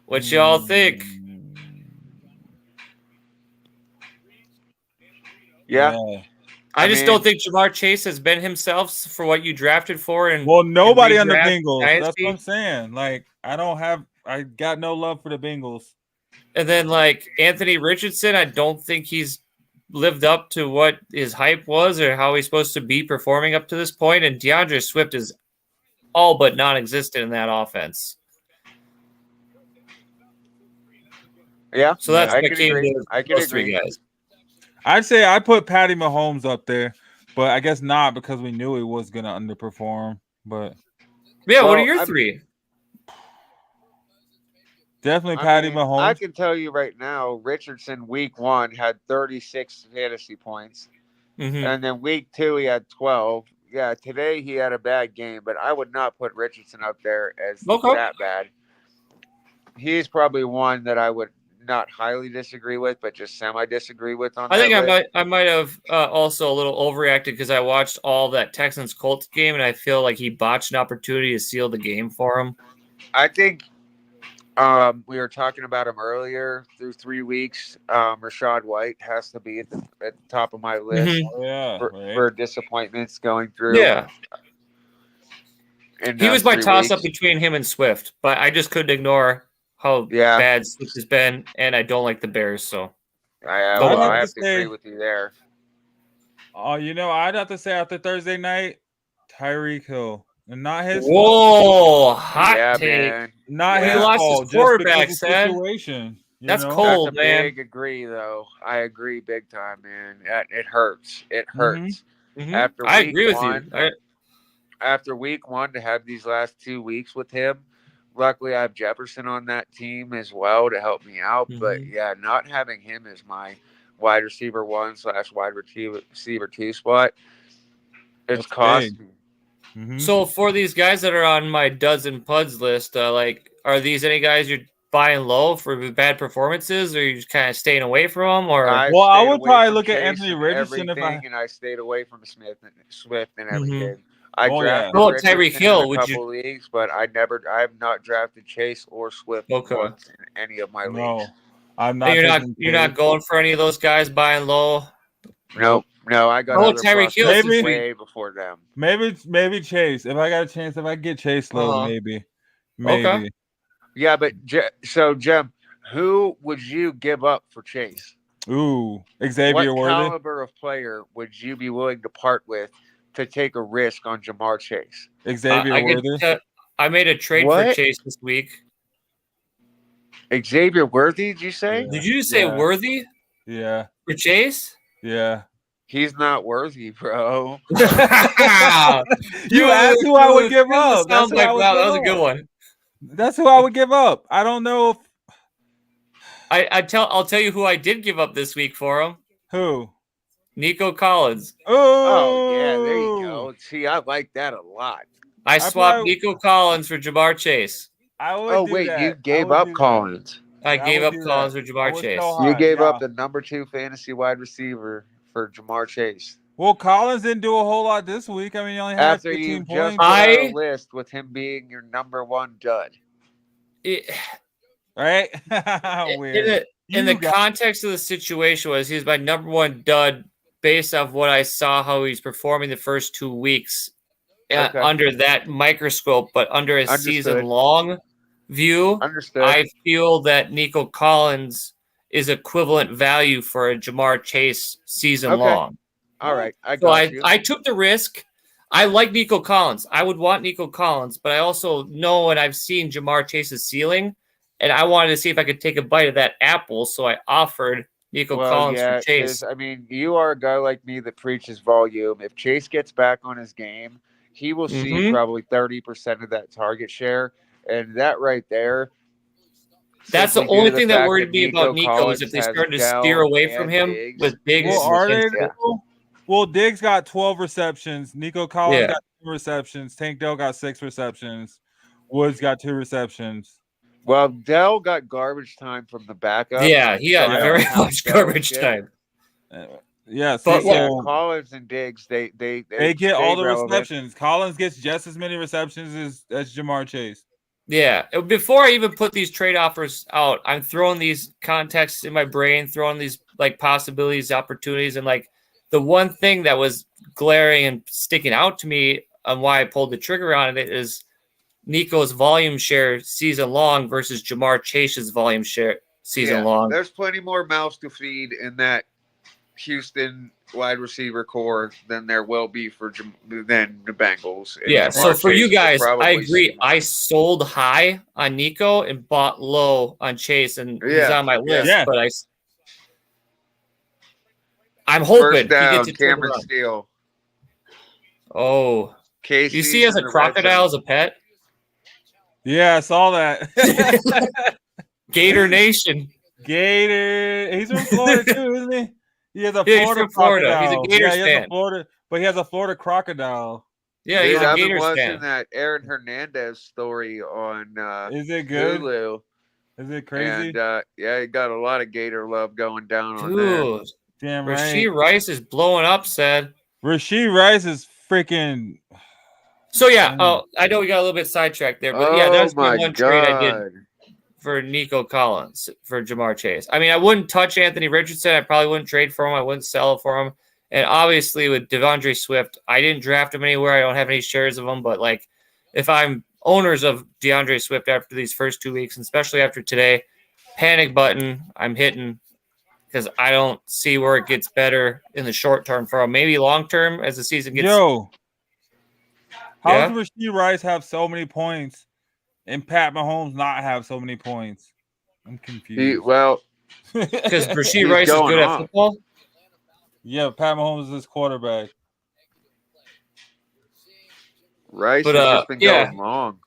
What y'all think? Yeah. I just don't think Jamar Chase has been himself for what you drafted for. And Well, nobody on the redraft Bengals. Dynasty. That's what I'm saying. Like, I got no love for the Bengals. And then like Anthony Richardson, I don't think he's lived up to what his hype was or how he's supposed to be performing up to this point. And DeAndre Swift is all but non-existent in that offense. Yeah. So that's I my can key agree. to I can those three agree. guys. I'd say I put Patty Mahomes up there, but I guess not because we knew he was gonna underperform. But yeah, what are your three? Definitely Patty Mahomes. I can tell you right now, Richardson week 1 had 36 fantasy points. Mm-hmm. And then week 2 he had 12. Yeah, today he had a bad game, but I would not put Richardson up there as that bad. He's probably one that I would not highly disagree with, but just semi disagree with on. I think I might have also a little overreacted because I watched all that Texans Colts game and I feel like he botched an opportunity to seal the game for him. I think we were talking about him earlier through 3 weeks. Rashad White has to be at the top of my list for disappointments going through. Yeah. He was my toss-up between him and Swift, but I just couldn't ignore how bad Swift has been, and I don't like the Bears, so. I have to agree with you there. Oh, I'd have to say after Thursday night, Tyreek Hill. And not his fault. Hot take. Man. Not his lost fault. His quarterback, just because of the situation. That's cold, man. Big agree, though. I agree big time, man. It hurts. It hurts. Mm-hmm. After I agree with you. After week 1 to have these last 2 weeks with him, luckily I have Jefferson on that team as well to help me out. Mm-hmm. But yeah, not having him as my wide receiver 1/wide receiver 2 spot, it's cost me. Mm-hmm. So for these guys that are on my duds and puds list, are these any guys you're buying low for bad performances, or are you just kind of staying away from them? Or I would probably look at Anthony Richardson and I stayed away from Swift and everything. Mm-hmm. I drafted Tyreek Hill in a couple leagues, but I have not drafted Chase or Swift once in any of my leagues. I'm not. You're not going for any of those guys buying low. Nope. No, I got Tyreek Hill way before them. Maybe Chase. If I got a chance, if I get Chase low, maybe. Okay. Yeah, but so Jem, who would you give up for Chase? Ooh, Xavier What Worthy. caliber of player would you be willing to part with to take a risk on Jamar Chase? Xavier Worthy. I made a trade for Chase this week. Xavier Worthy, did you say? Did you say Worthy? Yeah. For Chase? Yeah. He's not worthy, bro. You asked who I would give up. That was a good one. That's who I would give up. I don't know if I'll tell you who I did give up this week for him. Who? Nico Collins. Oh yeah, there you go. See, I like that a lot. I swapped Nico Collins for Jamar Chase. You gave up Collins. I gave up Collins for Jamar Chase. You gave up the number 2 fantasy wide receiver for Jamar Chase. Well, Collins didn't do a whole lot this week. I mean, he only had 15 points. Just put out a list with him being your number 1 dud. Right? Weird. in the context of the situation was he's my number one dud based off what I saw how he's performing the first 2 weeks under that microscope, but under a season-long view, I feel that Nico Collins is equivalent value for a Jamar Chase season-long. All right, I took the risk. I like Nico Collins. I would want Nico Collins, but I also know and I've seen Jamar Chase's ceiling, and I wanted to see if I could take a bite of that apple, so I offered Nico Collins for Chase. I mean, you are a guy like me that preaches volume. If Chase gets back on his game, he will see probably 30% of that target share, and that right there. That's the only thing that worried me about Nico is if they started to steer away from him with Diggs. Well, Diggs got 12 receptions. Nico Collins got 2 receptions. Tank Dell got 6 receptions. Woods got 2 receptions. Well, Dell got garbage time from the backup. Yeah, he got very much garbage time. Collins and Diggs, they get all the receptions. Collins gets just as many receptions as Jamar Chase. Yeah, before I even put these trade offers out, I'm throwing these contexts in my brain, throwing these like possibilities, opportunities, and like the one thing that was glaring and sticking out to me on why I pulled the trigger on it is Nico's volume share season long versus Jamar Chase's volume share season long. There's plenty more mouths to feed in that Houston wide receiver core than there will be than the Bengals. Yeah, so for you guys, I agree. I sold high on Nico and bought low on Chase, and he's on my list. Yeah. But I'm hoping he gets a Cameron Steele. Oh, Casey, you see, he has a crocodile as a pet. Yeah, I saw that. Gator Nation. Gator. He's from Florida too, isn't he? He has a Florida crocodile. He's a Gator fan. But he has a Florida crocodile. Yeah, he's a Gator fan. Watching that Aaron Hernandez story on is it good? Hulu. Is it crazy? And he got a lot of Gator love going down on there. Damn right. Rashee Rice is blowing up, said. Rashee Rice is freaking. So I know we got a little bit sidetracked there, but that's one trade I did for Nico Collins for Jamar Chase. I mean, I wouldn't touch Anthony Richardson. I probably wouldn't trade for him. I wouldn't sell it for him. And obviously with DeAndre Swift, I didn't draft him anywhere. I don't have any shares of him. But like, if I'm owners of DeAndre Swift after these first 2 weeks, and especially after today, panic button I'm hitting because I don't see where it gets better in the short term for him. Maybe long term as the season gets. How does Rashee Rice have so many points and Pat Mahomes not have so many points? I'm confused. Because Rashee Rice is good at football? Yeah, Pat Mahomes is his quarterback. Rice has just been going long.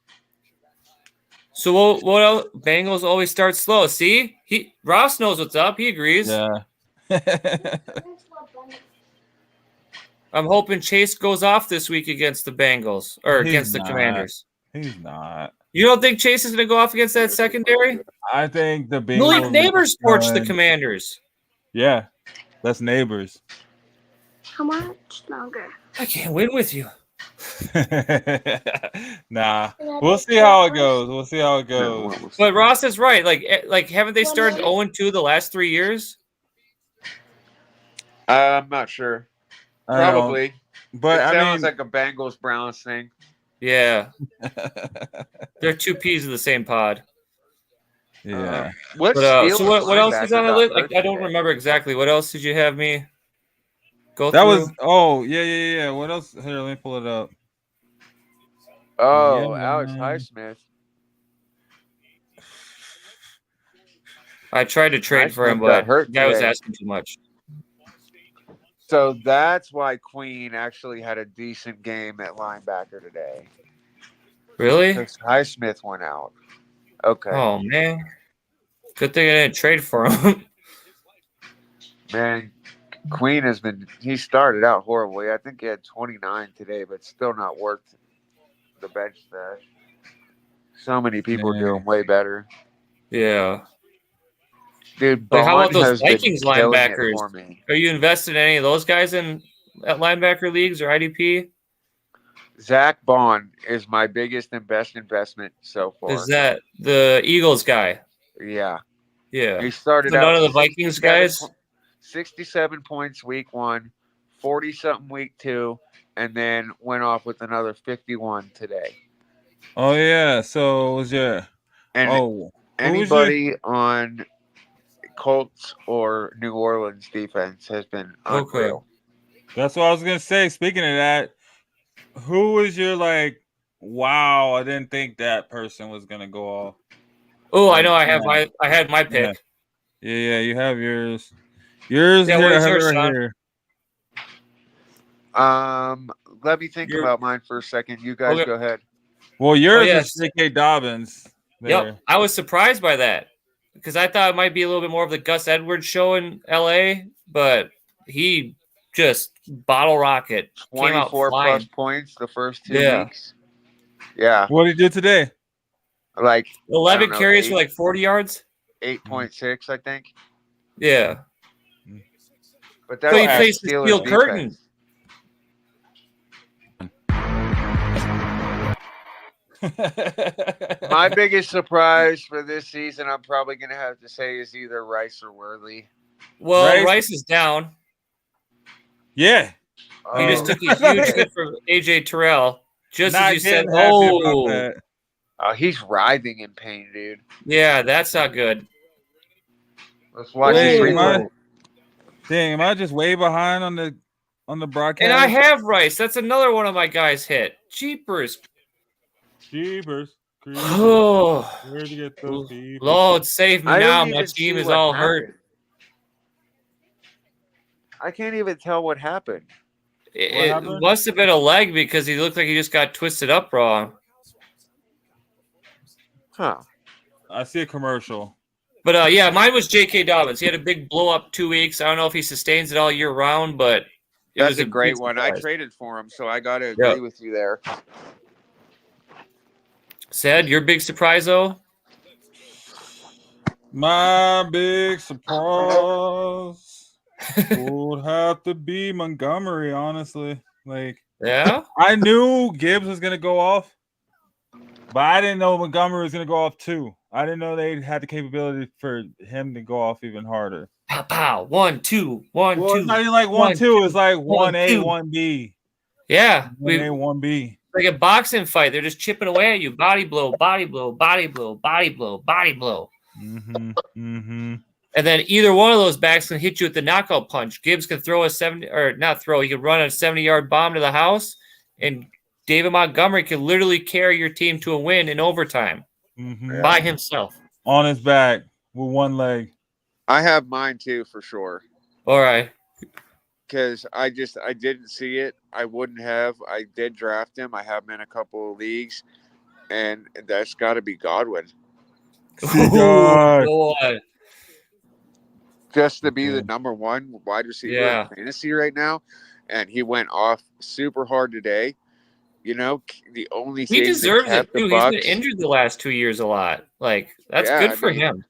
So what else? Bengals always start slow. See? Ross knows what's up. He agrees. Yeah. I'm hoping Chase goes off this week against the Bengals or against the Commanders. He's not. You don't think Chase is going to go off against that secondary? I think the Bengals. Malik Neighbors torched the Commanders. Yeah, that's Neighbors. How much longer? I can't win with you. Nah, we'll see how it goes. But Ross is right. Like haven't they started 0-2 the last 3 years? I'm not sure. Probably, but it sounds like a Bengals Browns thing. Yeah, they're 2 peas of the same pod. Yeah. What else is on the list? I don't remember exactly. What else did you have me go through? Yeah. What else? Here, let me pull it up. Alex Highsmith. I tried to trade for him, but the guy was asking too much. So that's why Queen actually had a decent game at linebacker today. Really? Because Highsmith went out. Okay. Oh, man. Good thing I didn't trade for him. Man, Queen he started out horribly. I think he had 29 today, but still not worth the bench stash. So many people do him way better. Yeah. Dude, how about those Vikings linebackers? Are you invested in any of those guys at linebacker leagues or IDP? Zach Bond is my biggest and best investment so far. Is that the Eagles guy? Yeah. Yeah. He started So out none of the Vikings 67 guys? 67 points week 1, 40-something week 2, and then went off with another 51 today. Oh yeah. So was your And who was your anybody on Colts or New Orleans defense has been unreal. That's what I was gonna say. Speaking of that, who was your like? Wow, I didn't think that person was gonna go off. Oh, I Like, know. I had my yeah, pick. yeah. You have yours. Yours Yeah, here. what I is have it yours, right Sean? here. Let me think Your- about mine for a second. You guys Okay. go ahead. Well, yours yes. is J.K. Dobbins. There. Yep. I was surprised by that because I thought it might be a little bit more of the Gus Edwards show in LA, but he just bottle rocket came out 24 flying. plus points the first 2 Yeah. weeks. Yeah. What did he do today? Like 11 carries 8, for like 40 yards. 8.6, I think. Yeah. But So that's he the plays the Steelers steel curtain. defense. My biggest surprise for this season, I'm probably going to have to say, is either Rice or Worthy. Well, Rice is down. Yeah. He just took a huge hit from AJ Terrell. Just Not as you said, getting happy about that. He's writhing in pain, dude. Yeah, that's not good. Let's watch this replay. Dang, am I just way behind on the broadcast? And I have Rice. That's another one of my guys hit. Jeepers. Oh, where'd you get those people? Lord, save me now. My team is all hurt. I can't even tell what happened. It must have been a leg because he looked like he just got twisted up wrong. Huh. I see a commercial. But yeah, mine was J.K. Dobbins. He had a big blow up 2 weeks. I don't know if he sustains it all year round, but it That's was a great one. I traded for him, so I got to agree with you there. Said your big surprise though? My big surprise would have to be Montgomery, honestly. Like, yeah, I knew Gibbs was gonna go off, but I didn't know Montgomery was gonna go off too. I didn't know they had the capability for him to go off even harder. Pow pow. 1 2 1 Well, 2. it's not even like 1 2. It's like 1A, 1B. Yeah, 1A, 1B. Like a boxing fight. They're just chipping away at you. Body blow, body blow, body blow, body blow, body blow. Mm-hmm. Mm-hmm. And then either one of those backs can hit you with the knockout punch. Gibbs can throw a 70 or not throw. He can run a 70-yard bomb to the house, and David Montgomery can literally carry your team to a win in overtime by himself on his back with one leg. I have mine too for sure. All right. Because I didn't see it. I wouldn't have. I did draft him. I have him in a couple of leagues, and that's got to be Godwin. Boy. Just to be the number 1 wide receiver in fantasy right now, and he went off super hard today. You know, the only thing he deserves it too. He's Bucs, been injured the last 2 years a lot. Like that's good for him.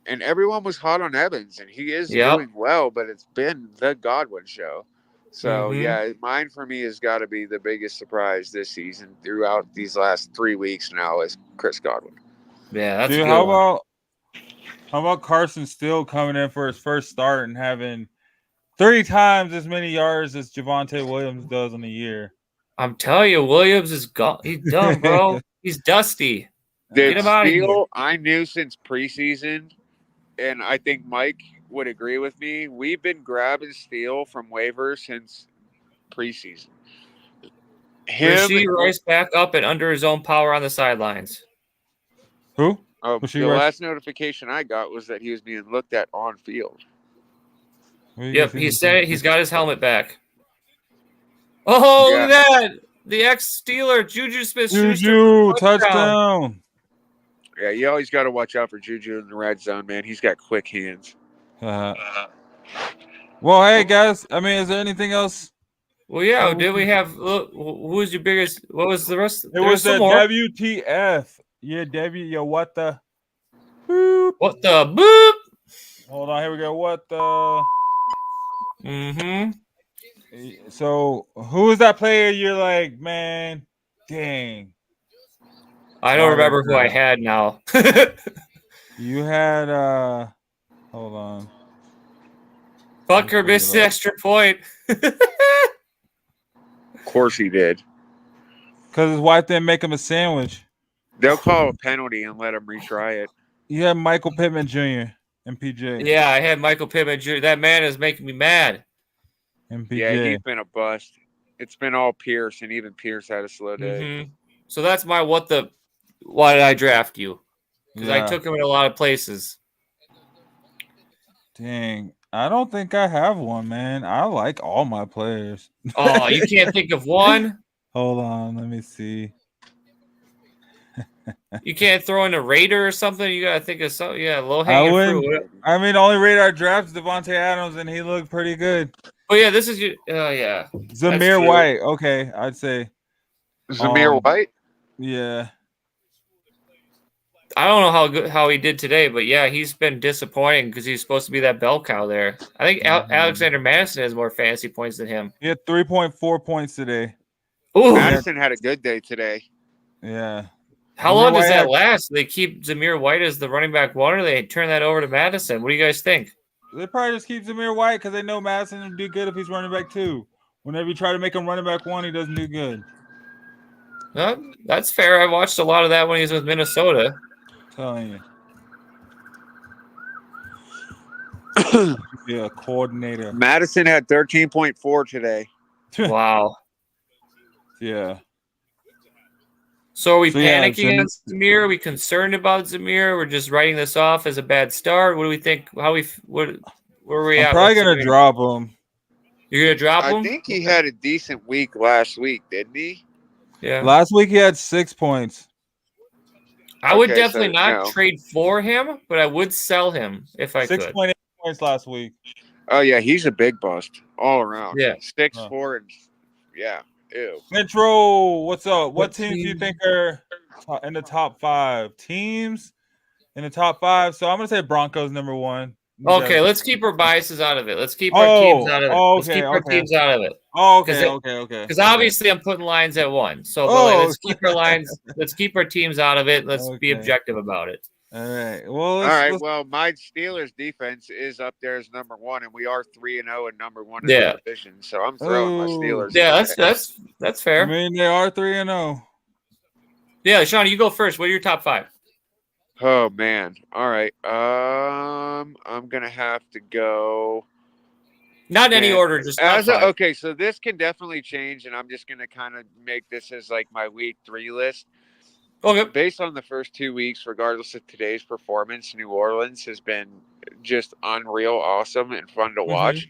And everyone was hot on Evans, and he is doing well, but it's been the Godwin show. So, yeah, mine for me has got to be the biggest surprise this season throughout these last 3 weeks now is Chris Godwin. Yeah, that's Dude, a good how about Carson Steele coming in for his first start and having 3 times as many yards as Javonte Williams does in a year? I'm telling you, Williams is gone. He's done, bro. He's dusty. Get him out of here. I knew since preseason, and I think Mike would agree with me, we've been grabbing Steele from waivers since preseason. Rashee Rice back up and under his own power on the sidelines. Who? The last notification I got was that he was being looked at on field. Yep, he said it. He's got his helmet back. Oh, look at that. The ex-Steeler, Juju Smith-Schuster. Juju, touchdown. Yeah, you always got to watch out for Juju in the red zone, man. He's got quick hands. Well, hey, guys. I mean, is there anything else? Well, yeah. Did we have who was your biggest? What was the rest? It was the WTF. Yeah, yo, what the? Boop. What the boop? Hold on, here we go. What the? So, who is that player? You're like, man, dang. I don't remember who I had now. You had Hold on. Butker missed the extra point. Of course he did. Because his wife didn't make him a sandwich. They'll call a penalty and let him retry it. You have Michael Pittman Jr. and PJ. Yeah, I had Michael Pittman Jr. That man is making me mad. And PJ. Yeah, he's been a bust. It's been all Pierce, and even Pierce had a slow day. Mm-hmm. So that's my why did I draft you? Because I took him in a lot of places. Dang. I don't think I have one, man. I like all my players. Oh, you can't think of one? Hold on. Let me see. You can't throw in a Raider or something? You got to think of something. Yeah, low-hanging fruit. I mean, the only Raider I drafted is Devontae Adams, and he looked pretty good. Oh, yeah, this is you. Oh, yeah. Zamir White. Okay, I'd say. Zamir White? Yeah. I don't know how he did today, but yeah, he's been disappointing because he's supposed to be that bell cow there. I think Alexander Madison has more fantasy points than him. He had 3.4 points today. Ooh. Madison had a good day today. Yeah. How long does that last? They keep Zamir White as the running back one, or they turn that over to Madison? What do you guys think? They probably just keep Zamir White because they know Madison will do good if he's running back two. Whenever you try to make him running back one, he doesn't do good. That's fair. I watched a lot of that when he was with Minnesota. I'm telling you. Yeah, coordinator. Madison had 13.4 today. Wow. Yeah. So are we panicking on Zamir? Are we concerned about Zamir? We're just writing this off as a bad start. What do we think? Where are we at? I'm probably gonna drop him. You're gonna drop him? I think he had a decent week last week, didn't he? Yeah. Last week he had 6 points. I would definitely not trade for him, but I would sell him if I could. 6.8 points last week. Oh yeah, he's a big bust all around. Yeah, 6'4" and yeah. Ew. Metro, what's up? What teams do you think are in the top 5? Teams in the top 5. So I'm gonna say Broncos number 1. Okay, let's keep our biases out of it. Let's keep our teams out of it. Let's keep our teams out of it. Oh, okay. Because obviously I'm putting lines at 1. So let's keep our lines. Let's keep our teams out of it. Let's be objective about it. All right. Well, well, my Steelers defense is up there as number 1, and we are 3-0 and number 1 in the division. So I'm throwing my Steelers. Yeah, that's fair. I mean, they are 3-0. Yeah, Sean, you go first. What are your top 5? Oh man. All right. I'm gonna have to go. Not in any order, just top 5. Okay, so this can definitely change, and I'm just gonna kind of make this as like my week 3 list. Okay. Based on the first 2 weeks, regardless of today's performance, New Orleans has been just unreal, awesome, and fun to watch.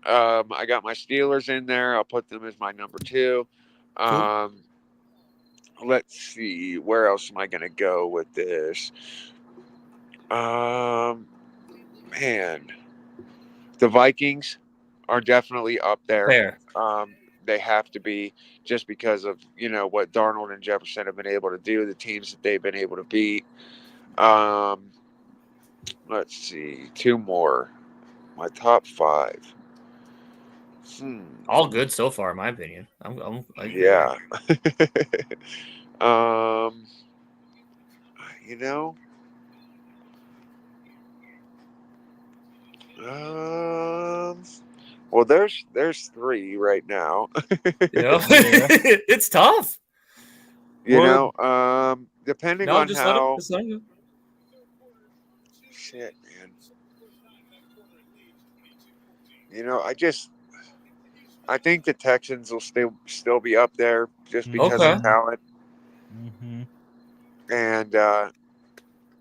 I got my Steelers in there. I'll put them as my number 2. Cool. Let's see. Where else am I going to go with this? Man. The Vikings are definitely up there. Fair. They have to be, just because of, what Darnold and Jefferson have been able to do, the teams that they've been able to beat. Let's see. 2 more. My top 5. All good so far, in my opinion. Yeah. Well, there's 3 right now. It's tough. Depending on how. Shit, man. I think the Texans will still be up there just because of talent. Mm-hmm. And I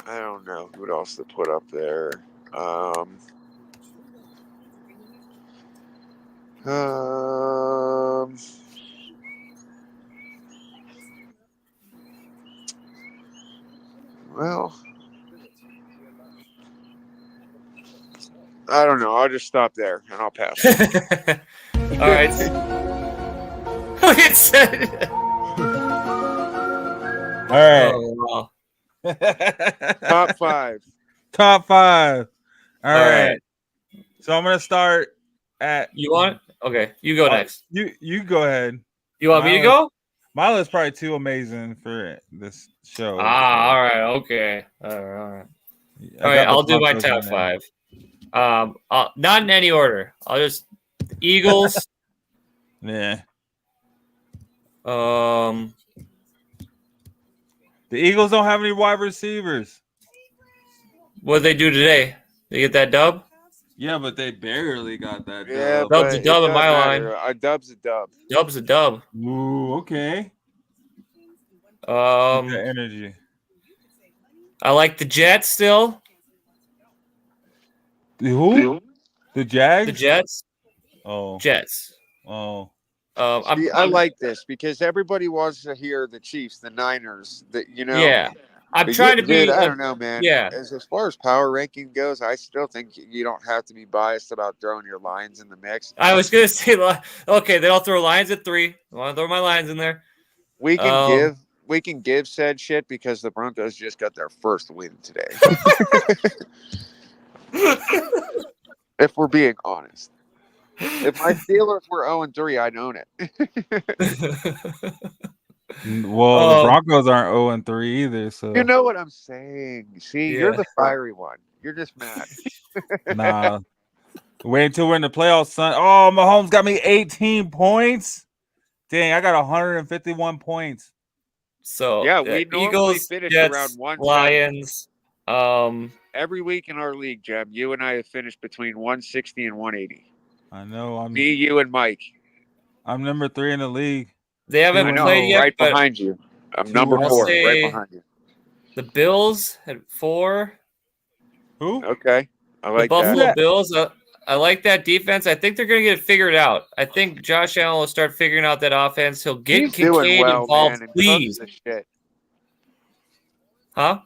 don't know what else to put up there. Well, I don't know. I'll just stop there and I'll pass. All right. All right. Oh, wow. Top 5. Top 5. All right. right. So I'm gonna start at. You want? Okay, you go next. You go ahead. You want me to go? My list probably too amazing for this show. All right. Okay. All right. All right, I'll do my top 5. Not in any order. I'll just Eagles. Yeah. The Eagles don't have any wide receivers. What did they do today? They get that dub? Yeah, but they barely got that Yeah, dub. Dub's a but dub it in my doesn't line. matter. A dub's a dub. Dub's a dub. Ooh, okay. The energy. I like the Jets still. Who? The Jags? The Jets. Oh. Jets. Oh. I like this because everybody wants to hear the Chiefs, the Niners, Yeah. I'm But trying to be. I don't know, man. Yeah. As far as power ranking goes, I still think you don't have to be biased about throwing your lines in the mix. I was gonna say, okay, then I'll throw Lions at 3. I want to throw my Lions in there. We can give said shit because the Broncos just got their first win today. If we're being honest. If my Steelers were 0-3, I'd own it. Well, the Broncos aren't 0-3 either. So you know what I'm saying. See, you're the fiery one. You're just mad. Nah. Wait until we're in the playoffs, son. Oh, Mahomes got me 18 points. Dang, I got 151 points. So yeah, we normally Eagles, finish Jets, around 170. Lions. Every week in our league, Jem, you and I have finished between 160 and 180. I know. Me, you, and Mike. I'm number 3 in the league. They haven't played yet, right but behind you. I'm number 4, right behind you. The Bills at 4. Who? Okay, I like the Buffalo that. Bills. I like that defense. I think they're going to get it figured out. I think Josh Allen will start figuring out that offense. He'll get Kincaid involved, please. Huh?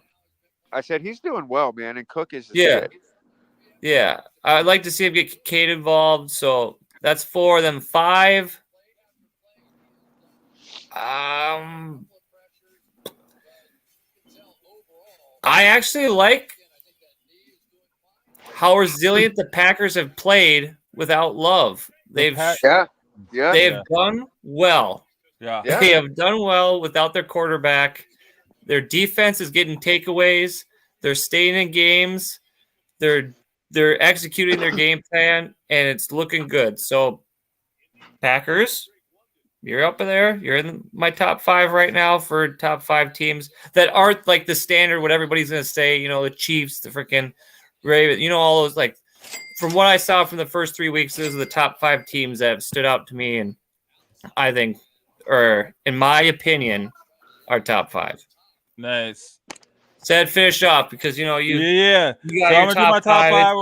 I said he's doing well, man, and Cook is shit. Yeah. I'd like to see him get Kincaid involved. So that's 4. Then 5. I actually like how resilient the Packers have played without Love. They've done well. Yeah. They have done well without their quarterback. Their defense is getting takeaways. They're staying in games. They're executing their game plan, and it's looking good. So, Packers, you're up there. You're in my top 5 right now for top 5 teams that aren't like the standard, what everybody's going to say, the Chiefs, the freaking Ravens, all those, like, from what I saw from the first 3 weeks, those are the top 5 teams that have stood out to me. And I think, or in my opinion, are top 5. Nice. Said finish off because you got so your I'm gonna do my top 5.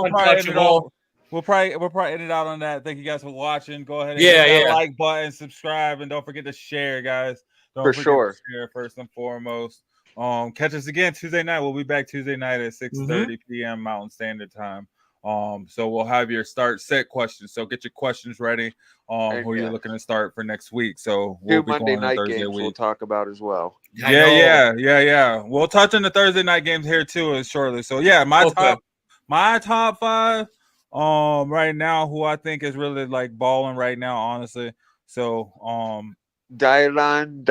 We'll probably end it out on that. Thank you guys for watching. Go ahead and hit that like button, subscribe, and don't forget to share, guys. Don't forget to share first and foremost. Catch us again Tuesday night. We'll be back Tuesday night at 6:30 p.m. Mountain Standard Time. So we'll have your set questions. So get your questions ready. Who you're looking to start for next week. So we'll be Monday going night Thursday games week. we'll talk about as well. Yeah. We'll touch on the Thursday night games here too shortly. So my top 5 right now, who I think is really like balling right now, honestly. So Dylan.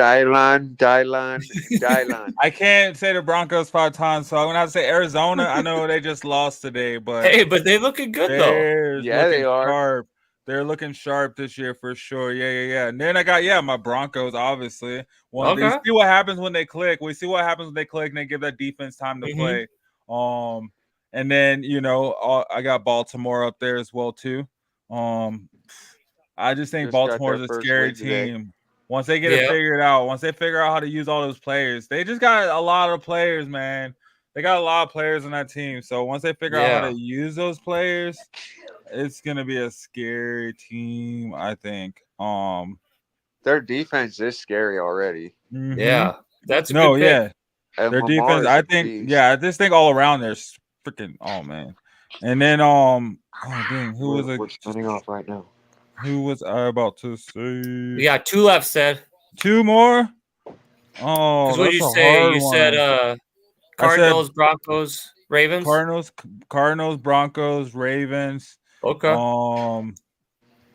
I can't say the Broncos 5 times, so I'm gonna have to say Arizona. I know they just lost today, but but they looking good though. Yeah, they are. Sharp. They're looking sharp this year for sure. Yeah. And then I got my Broncos, obviously. We see what happens when they click. We see what happens when they click and they give that defense time to play. And then I got Baltimore up there as well too. I just think Baltimore is a scary team. Once they get it figured out, once they figure out how to use all those players, they just got a lot of players, man. They got a lot of players on that team. So once they figure out how to use those players, it's gonna be a scary team, I think. Their defense is scary already. Mm-hmm. Yeah, that's a good pick. Yeah. And their defense, I think, I just think all around there's freaking man. And then who was it? We're spinning off right now. Who was I about to say? We got 2 left, said. 2 more? Oh, what did you say? You said Cardinals, Broncos, Ravens. Cardinals, Broncos, Ravens. Okay.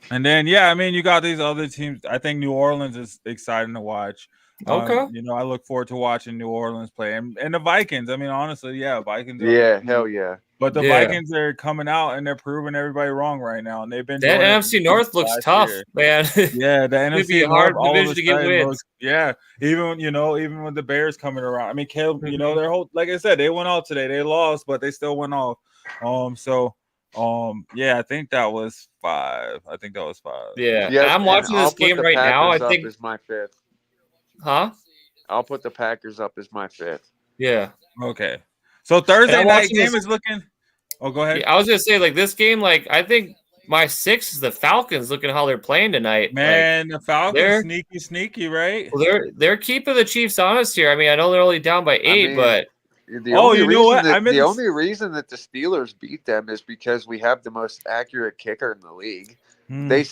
And then you got these other teams. I think New Orleans is exciting to watch. Okay. I look forward to watching New Orleans play and the Vikings. I mean, honestly, Vikings. Yeah, hell yeah. But the Yeah. Vikings are coming out and they're proving everybody wrong right now, and they've been That doing it NFC North looks last tough, year. man. Yeah, the It'd be NFC a North hard all of division a to get sudden wins. looks, even with the Bears coming around. I mean, Caleb, Mhm. their whole, like I said, they went off today. They lost, but they still went off. I think that was 5. Yeah. Yes, I'm and watching I'll this put game the right now. I Packers up think, as my 5th. huh? I'll put the Packers up as my 5th. Yeah. Okay. So And Thursday I'm night watching game this- is looking. Oh, go ahead. Yeah, I was gonna say, like, this game, like, I think my 6 is the Falcons. Looking how they're playing tonight, Man, the Falcons they're- sneaky, right? well, they're keeping the Chiefs honest here. I mean, I know they're only down by 8, but The only reason that the Steelers beat them is because we have the most accurate kicker in the league. They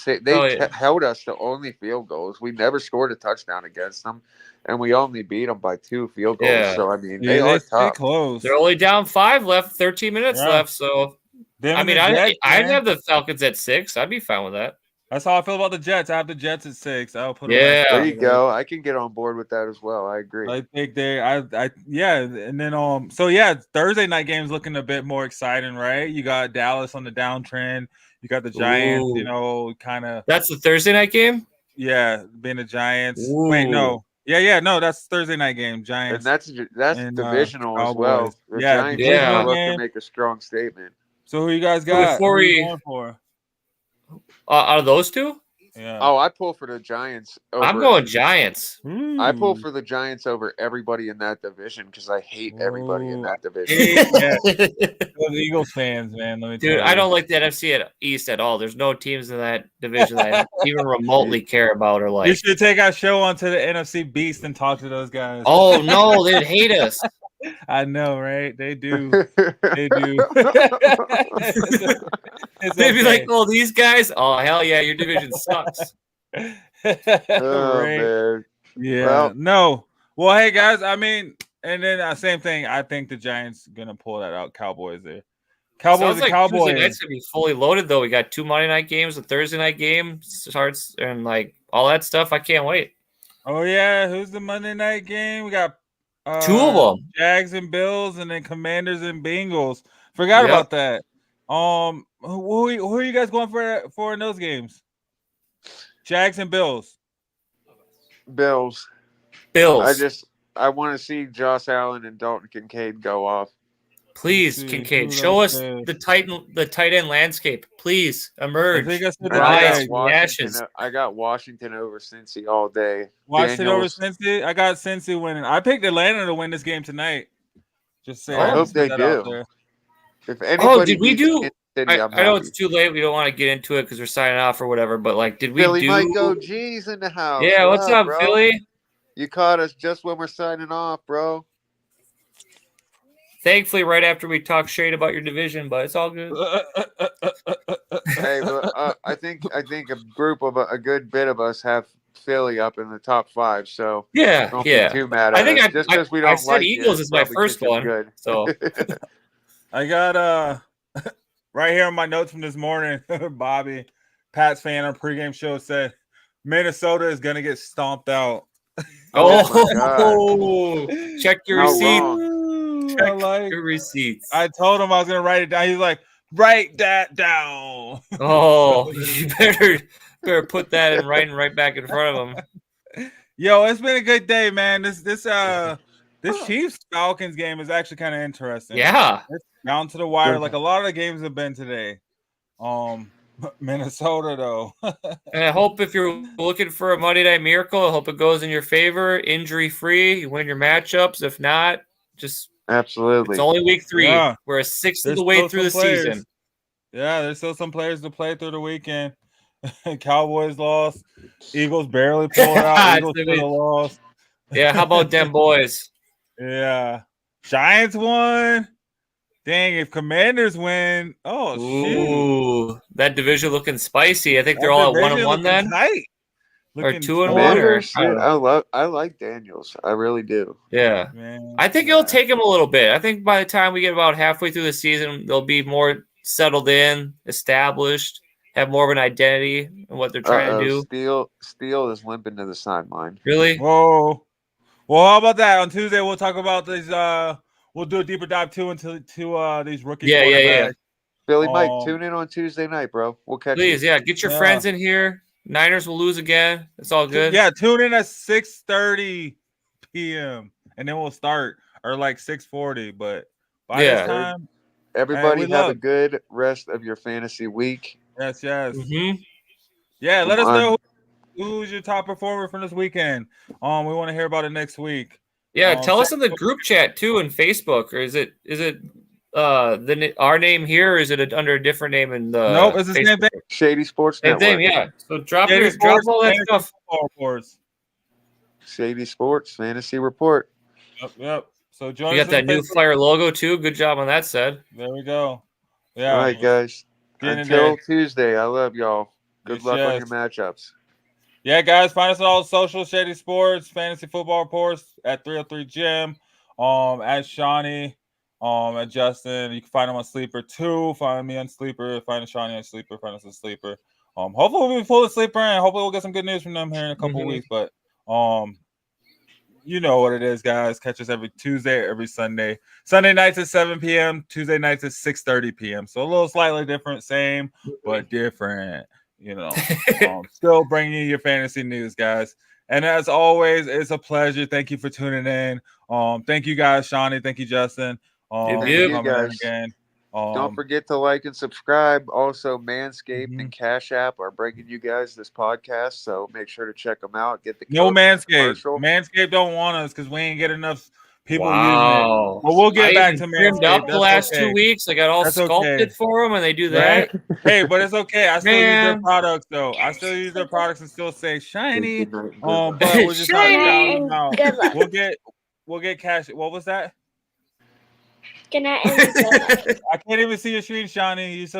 held us to only field goals. We never scored a touchdown against them, and we only beat them by 2 field goals. Yeah. So I mean, they are tough. Close. they're only down 5 left, 13 minutes left. So Them I and mean, the Jets, I'd man. have the Falcons at 6. I'd be fine with that. That's how I feel about the Jets. I have the Jets at 6. I'll put them Yeah. There you go. I can get on board with that as well. I agree. I think and then Thursday night game's looking a bit more exciting, right? You got Dallas on the downtrend. You got the Giants, Ooh. kind of. That's the Thursday night game? Yeah, being the Giants. Ooh. Wait, no. No, that's Thursday night game. Giants. And that's divisional as well. Cowboys. The Yeah, Giants divisional look game. to make a strong statement. So who you guys got? Before Who you we- going for? Out of those two? Yeah. Oh, I pull for the Giants. I'm going Giants. I pull for the Giants over everybody in that division because I hate everybody in that division. Those Eagles fans, man. Let me tell Dude, you. I don't like the NFC East at all. There's no teams in that division that I even remotely care about or like. You should take our show onto the NFC Beast and talk to those guys. Oh no, they'd hate us. I know, right? They do. They do. They'd be like, "Oh, these guys? Oh hell yeah, your division sucks." Oh, right. man. Yeah. Well- No. Well, hey guys. I mean, and then same thing. I think the Giants gonna pull that out. Cowboys there. Cowboys Sounds and like Cowboys. Tuesday night's gonna be fully loaded though. We got 2 Monday night games, a Thursday night game starts, and like all that stuff. I can't wait. Oh yeah, who's the Monday night game? We got 2 of them. Jags and Bills, and then Commanders and Bengals. Forgot Yep. about that. Who are you guys going for in those games? Jags and Bills. Bills. I want to see Josh Allen and Dalton Kincaid go off. Please, Let's see, Kincaid, who show us else the tight end landscape. Please emerge. I think I said Rise the from the ashes. I got Washington over Cincy all day. Washington over Cincy. I got Cincy winning. I picked Atlanta to win this game tonight. Just saying. I hope they that out do. there. If anybody did we beats do? Kansas City, I'm I know happy. it's too late. We don't want to get into it because we're signing off or whatever. But like, did we Philly do? might go G's in the house. Yeah, What what's up, bro? Philly? You caught us just when we're signing off, bro. Thankfully, right after we talk shade about your division, but it's all good. Hey, I think a good bit of us have Philly up in the top 5. So Yeah, don't yeah. be too mad at I think us. Just because we don't I said like Eagles you, is my probably first think it's one. Good. So I got right here on my notes from this morning, Bobby, Pats fan on pregame show said Minnesota is gonna get stomped out. Oh, check your How receipt. wrong. Check your receipts. I told him I was gonna write it down. He's like, write that down. Oh, you better put that in writing right back in front of them. Yo, it's been a good day, man. This Chiefs Falcons game is actually kind of interesting. Yeah. It's down to the wire, like a lot of the games have been today. Minnesota though. And I hope if you're looking for a Monday Night Miracle, I hope it goes in your favor, injury free. You win your matchups. If not, just Absolutely. it's only week 3. Yeah. We're a sixth of There's the way still through the some players. season. Yeah, there's still some players to play through the weekend. Cowboys lost. Eagles barely pulled out. Eagles could have lost. Yeah, how about them boys? Yeah. Giants won. Dang, if Commanders win, shoot. Ooh, that division looking spicy. I think they're all at 1-1 then. Or 2-1 Commanders, or- dude, I like Daniels. I really do. Yeah. Man, I think it'll take them a little bit. I think by the time we get about halfway through the season, they'll be more settled in, established, have more of an identity in what they're trying to do. Steele is limping to the sideline. Really? Whoa. Well, how about that? On Tuesday, we'll talk about these. We'll do a deeper dive too into these rookie quarterbacks. Billy Mike, tune in on Tuesday night, bro. We'll catch Please, you. get your friends in here. Niners will lose again. It's all good. Yeah, tune in at 6:30 p.m. and then we'll start, or like 6:40. But by this time, everybody have a good rest of your fantasy week. Yes. Mm-hmm. Yeah, let us know who's your top performer from this weekend. We want to hear about it next week. Yeah, tell us in the group chat too in Facebook, or is it our name here, or is it under a different name in the? Nope, it's the same thing. Shady Sports Network. Same thing, yeah. So drop all that stuff. Shady Sports Fantasy Report. Yep. So join you us. Got that new Fire logo too. Good job on that, Sed. There we go. Yeah. All right, guys. Until Tuesday, I love y'all. Good luck on your matchups. Yeah, guys, find us on all social, Shady Sports, Fantasy Football Reports at 303 Gym, at Shawnee, at Justin. You can find them on Sleeper too. Find me on Sleeper. Find Shawnee on Sleeper. Find us on Sleeper. Hopefully we'll be full of Sleeper, and hopefully we'll get some good news from them here in a couple weeks. But you know what it is, guys. Catch us every Tuesday, every Sunday. Sunday nights at 7 p.m. Tuesday nights at 6:30 p.m. So a little slightly different, same but different. You know, still bringing you your fantasy news, guys. And as always, it's a pleasure. Thank you for tuning in. Thank you guys, Shawnee. Thank you, Justin. Thank you guys. Again. Don't forget to like and subscribe. Also, Manscaped and Cash App are bringing you guys this podcast, so make sure to check them out. Get the Manscaped. Manscaped don't want us because we ain't get enough people using it. But we'll get back to Manscaped. Up the last 2 weeks, I got all sculpted for them, and they do that. Right? Hey, but it's okay. I still use their products, though. I still use their products and still say shiny. But we're just shiny. We'll get cash. What was that? Good night. I can't even see your screen, Shawnee. It's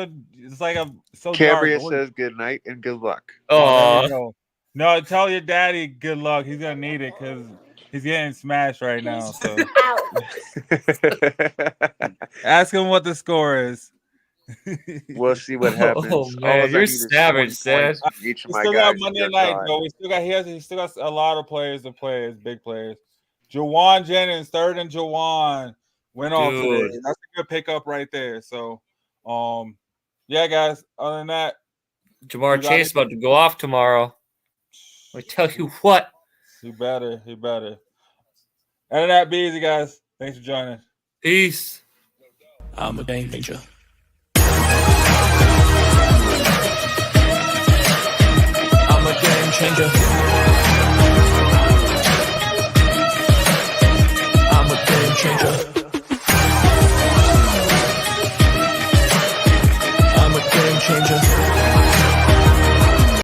like so Cambria dark. says good night and good luck. Oh, no, tell your daddy good luck. He's gonna need it because he's getting smashed right now. So ask him what the score is. We'll see what happens. Oh man, you're savage, Seth. We still got Monday night, though. He still got a lot of players to play as big players. Jawan Jennings, third and Jawan. Went off today. That's a good pickup right there. So, yeah, guys. Other than that, Jamar Chase about to go off tomorrow. I tell you what. He better. Other than that, be easy, guys. Thanks for joining. Peace. I'm a game changer. I'm a game changer.